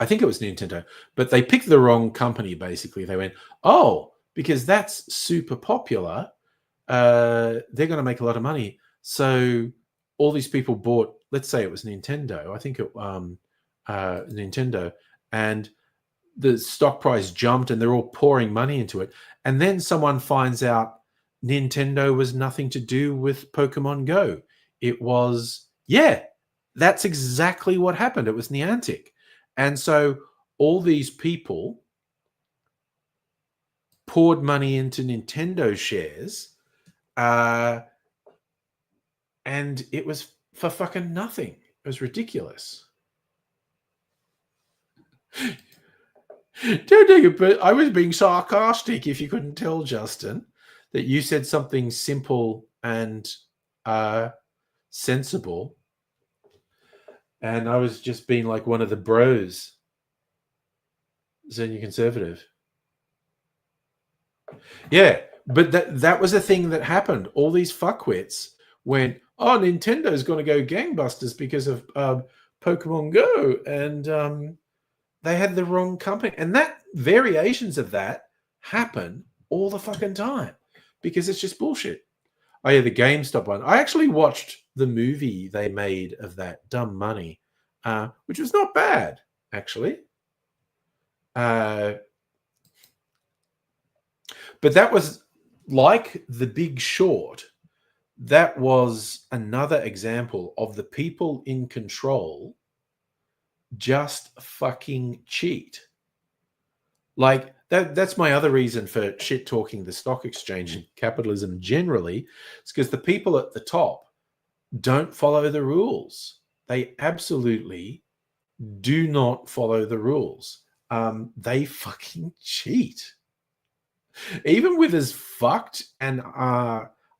A: think it was Nintendo, but they picked the wrong company, basically. They went, oh, because that's super popular, they're going to make a lot of money. So all these people bought, let's say it was Nintendo, I think it Nintendo, and the stock price jumped and they're all pouring money into it. And then someone finds out Nintendo was nothing to do with Pokemon Go. It was, that's exactly what happened. It was Niantic. And so all these people poured money into Nintendo shares, and it was for fucking nothing. It was ridiculous. Don't take it, but I was being sarcastic. If you couldn't tell, Justin, that you said something simple and sensible, and I was just being like one of the bros, Xenia conservative. Yeah, but that was a thing that happened. All these fuckwits went, oh, Nintendo's going to go gangbusters because of Pokemon Go, and they had the wrong company. And that variations of that happen all the fucking time because it's just bullshit. Oh yeah, the GameStop one. I actually watched the movie they made of that, Dumb Money, which was not bad, actually. But that was like The Big Short. That was another example of the people in control just fucking cheat. Like that's my other reason for shit talking the stock exchange and capitalism generally. It's because the people at the top don't follow the rules. They absolutely do not follow the rules. They fucking cheat. Even with as fucked and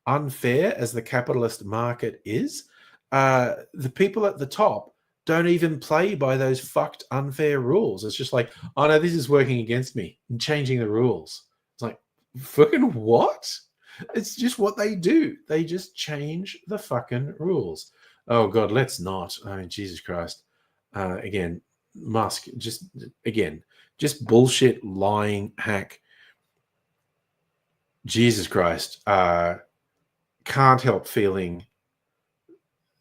A: unfair as the capitalist market is, the people at the top don't even play by those fucked unfair rules. It's just like, oh no, this is working against me. I'm changing the rules. It's like, fucking what? It's just what they do. They just change the fucking rules. Oh God, let's not. I mean, Jesus Christ. Again, Musk, just bullshit, lying, hack. Jesus Christ. Can't help feeling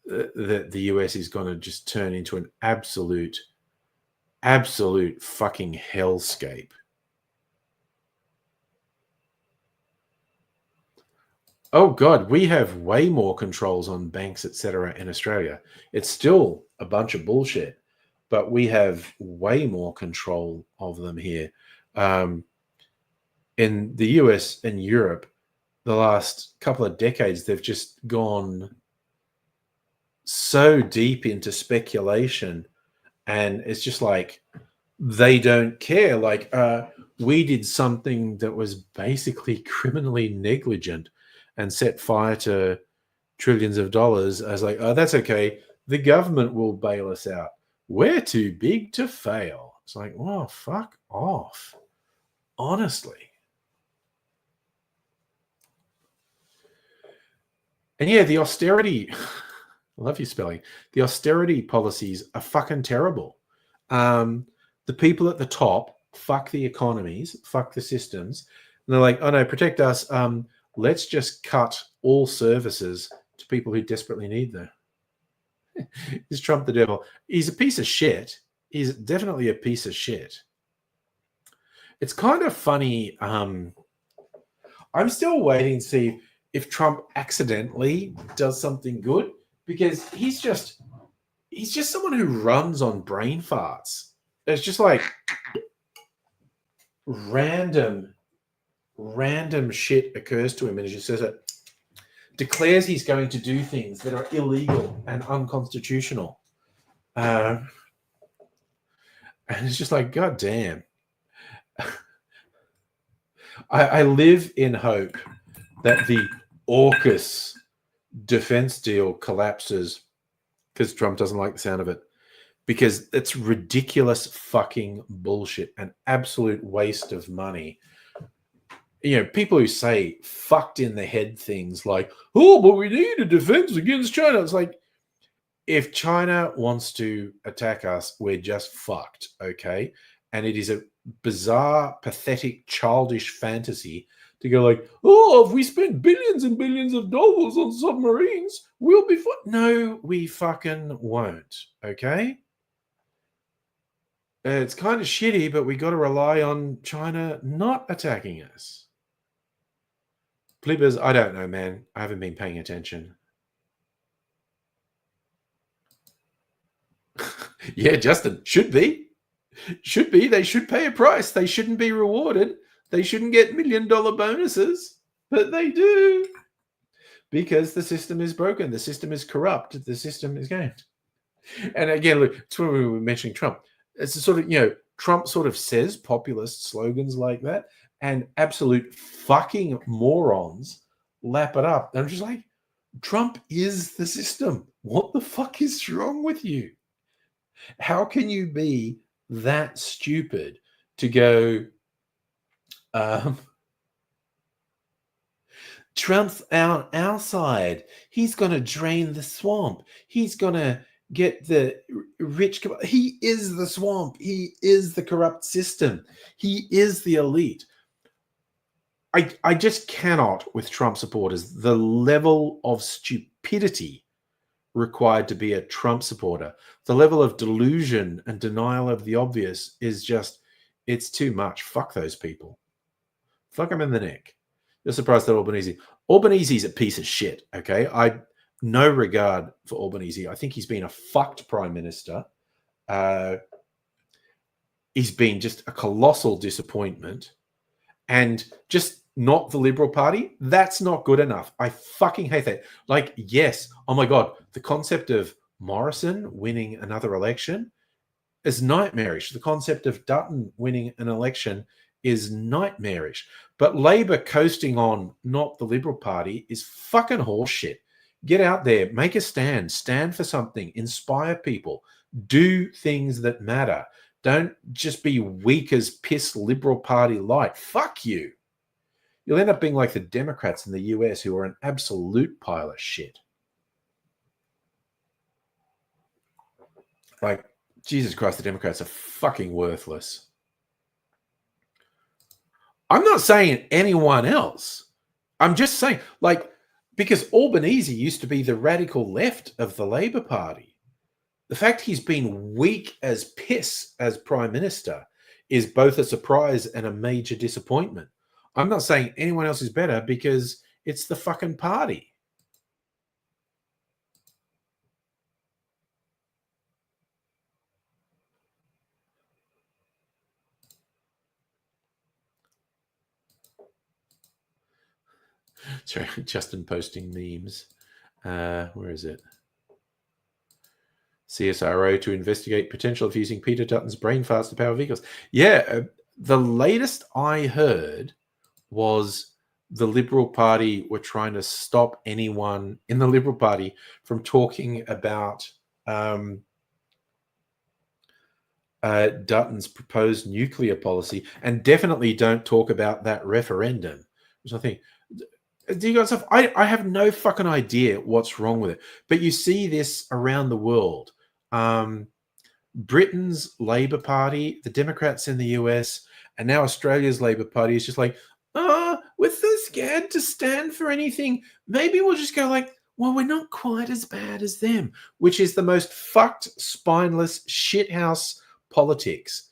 A: that the US is going to just turn into an absolute fucking hellscape. Oh God, we have way more controls on banks, etc. in Australia. It's still a bunch of bullshit, but we have way more control of them here. In the US and Europe, the last couple of decades, they've just gone so deep into speculation, and it's just like they don't care. Like we did something that was basically criminally negligent and set fire to trillions of dollars. As like, oh, that's okay, the government will bail us out, we're too big to fail. It's like, oh, fuck off, honestly. And yeah, the austerity I love your spelling. The austerity policies are fucking terrible. The people at the top fuck the economies, fuck the systems. And they're like, oh no, protect us. Let's just cut all services to people who desperately need them. Is Trump the devil? He's a piece of shit. He's definitely a piece of shit. It's kind of funny. I'm still waiting to see if Trump accidentally does something good, because he's just someone who runs on brain farts. It's just like random shit occurs to him, and he just says it, declares he's going to do things that are illegal and unconstitutional. And it's just like, God damn. I live in hope that the AUKUS defense deal collapses because Trump doesn't like the sound of it, because it's ridiculous fucking bullshit, an absolute waste of money. You know, people who say fucked in the head things like, oh, but we need a defense against China. It's like, if China wants to attack us, we're just fucked, okay? And it is a bizarre, pathetic, childish fantasy to go like, oh, if we spend billions and billions of dollars on submarines, we'll be fine. No, we fucking won't, okay? It's kind of shitty, but we got to rely on China not attacking us. Plibbers, I don't know, man. I haven't been paying attention. Yeah, Justin, should be. Should be. They should pay a price. They shouldn't be rewarded. They shouldn't get $1 million bonuses, but they do because the system is broken. The system is corrupt. The system is gamed. And again, look, it's when we were mentioning Trump. It's a sort of, Trump sort of says populist slogans like that, and absolute fucking morons lap it up. And I'm just like, Trump is the system. What the fuck is wrong with you? How can you be that stupid to go, Trump's our side. He's going to drain the swamp. He's going to get the rich. He is the swamp. He is the corrupt system. He is the elite. I just cannot, with Trump supporters, the level of stupidity required to be a Trump supporter, the level of delusion and denial of the obvious is just, it's too much. Fuck those people. Fuck them in the neck. You're surprised at Albanese. Albanese's a piece of shit, okay? I no regard for Albanese. I think he's been a fucked prime minister. He's been just a colossal disappointment. And just not the Liberal Party, that's not good enough. I fucking hate that. Like, yes, oh my God, the concept of Morrison winning another election is nightmarish. The concept of Dutton winning an election is nightmarish. But Labor coasting on not the Liberal Party is fucking horseshit. Get out there, make a stand for something, inspire people, do things that matter. Don't just be weak as piss Liberal Party light. Fuck you. You'll end up being like the Democrats in the US, who are an absolute pile of shit. Like, Jesus Christ, the Democrats are fucking worthless. I'm not saying anyone else. I'm just saying, like, because Albanese used to be the radical left of the Labor Party. The fact he's been weak as piss as Prime Minister is both a surprise and a major disappointment. I'm not saying anyone else is better because it's the fucking party. Sorry, Justin posting memes. Where is it? CSRO to investigate potential of using Peter Dutton's brain farts to power vehicles. Yeah, the latest I heard was the Liberal Party were trying to stop anyone in the Liberal Party from talking about Dutton's proposed nuclear policy, and definitely don't talk about that referendum, which I think, do you guys have, I have no fucking idea what's wrong with it, but you see this around the world. Britain's Labour Party, the Democrats in the US, and now Australia's Labour Party is just like, we're so scared to stand for anything. Maybe we'll just go like, well, we're not quite as bad as them, which is the most fucked, spineless shithouse politics.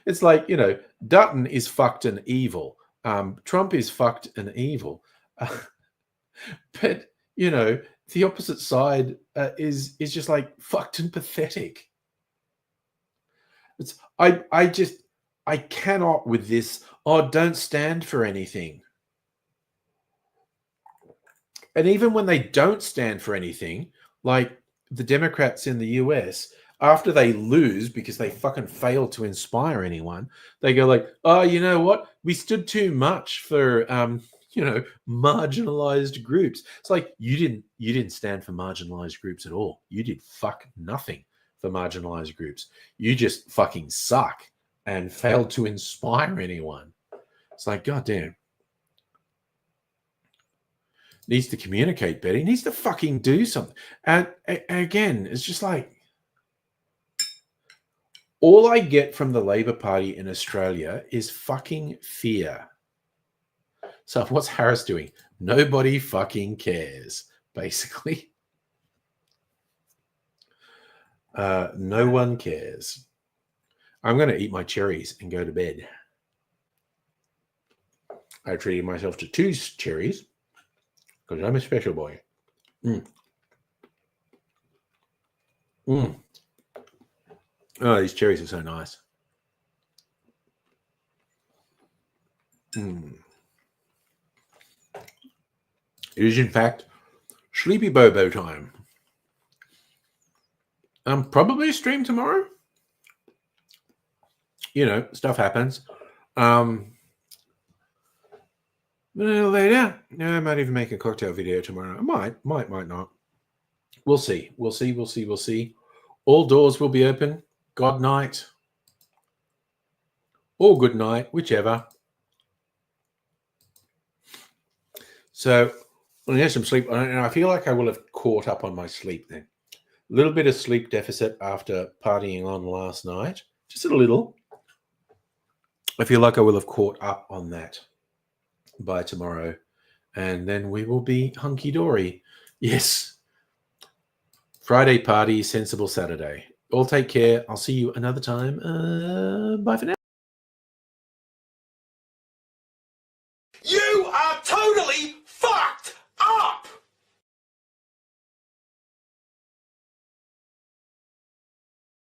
A: It's like, Dutton is fucked and evil. Trump is fucked and evil. But, the opposite side is just like fucked and pathetic. I cannot with this, don't stand for anything. And even when they don't stand for anything, like the Democrats in the US, after they lose because they fucking fail to inspire anyone, they go like, oh, you know what? We stood too much for, marginalized groups. It's like, you didn't stand for marginalized groups at all. You did fuck nothing for marginalized groups. You just fucking suck and failed to inspire anyone. It's like, goddamn. Needs to communicate better. He needs to fucking do something. And again, it's just like, all I get from the Labor Party in Australia is fucking fear. So what's Harris doing? Nobody fucking cares, basically. No one cares. I'm going to eat my cherries and go to bed. I treated myself to 2 cherries because I'm a special boy. Oh, these cherries are so nice. It is, in fact, Sleepy Bobo time. Probably stream tomorrow. You know, stuff happens. A little later, I might even make a cocktail video tomorrow. I might not. We'll see. We'll see. All doors will be open. God night. Or good night, whichever. So I'm going to get some sleep. And I feel like I will have caught up on my sleep then. A little bit of sleep deficit after partying on last night. Just a little. I feel like I will have caught up on that by tomorrow. And then we will be hunky-dory. Yes. Friday party, sensible Saturday. All take care. I'll see you another time. Bye for now.
B: You are totally fucked up!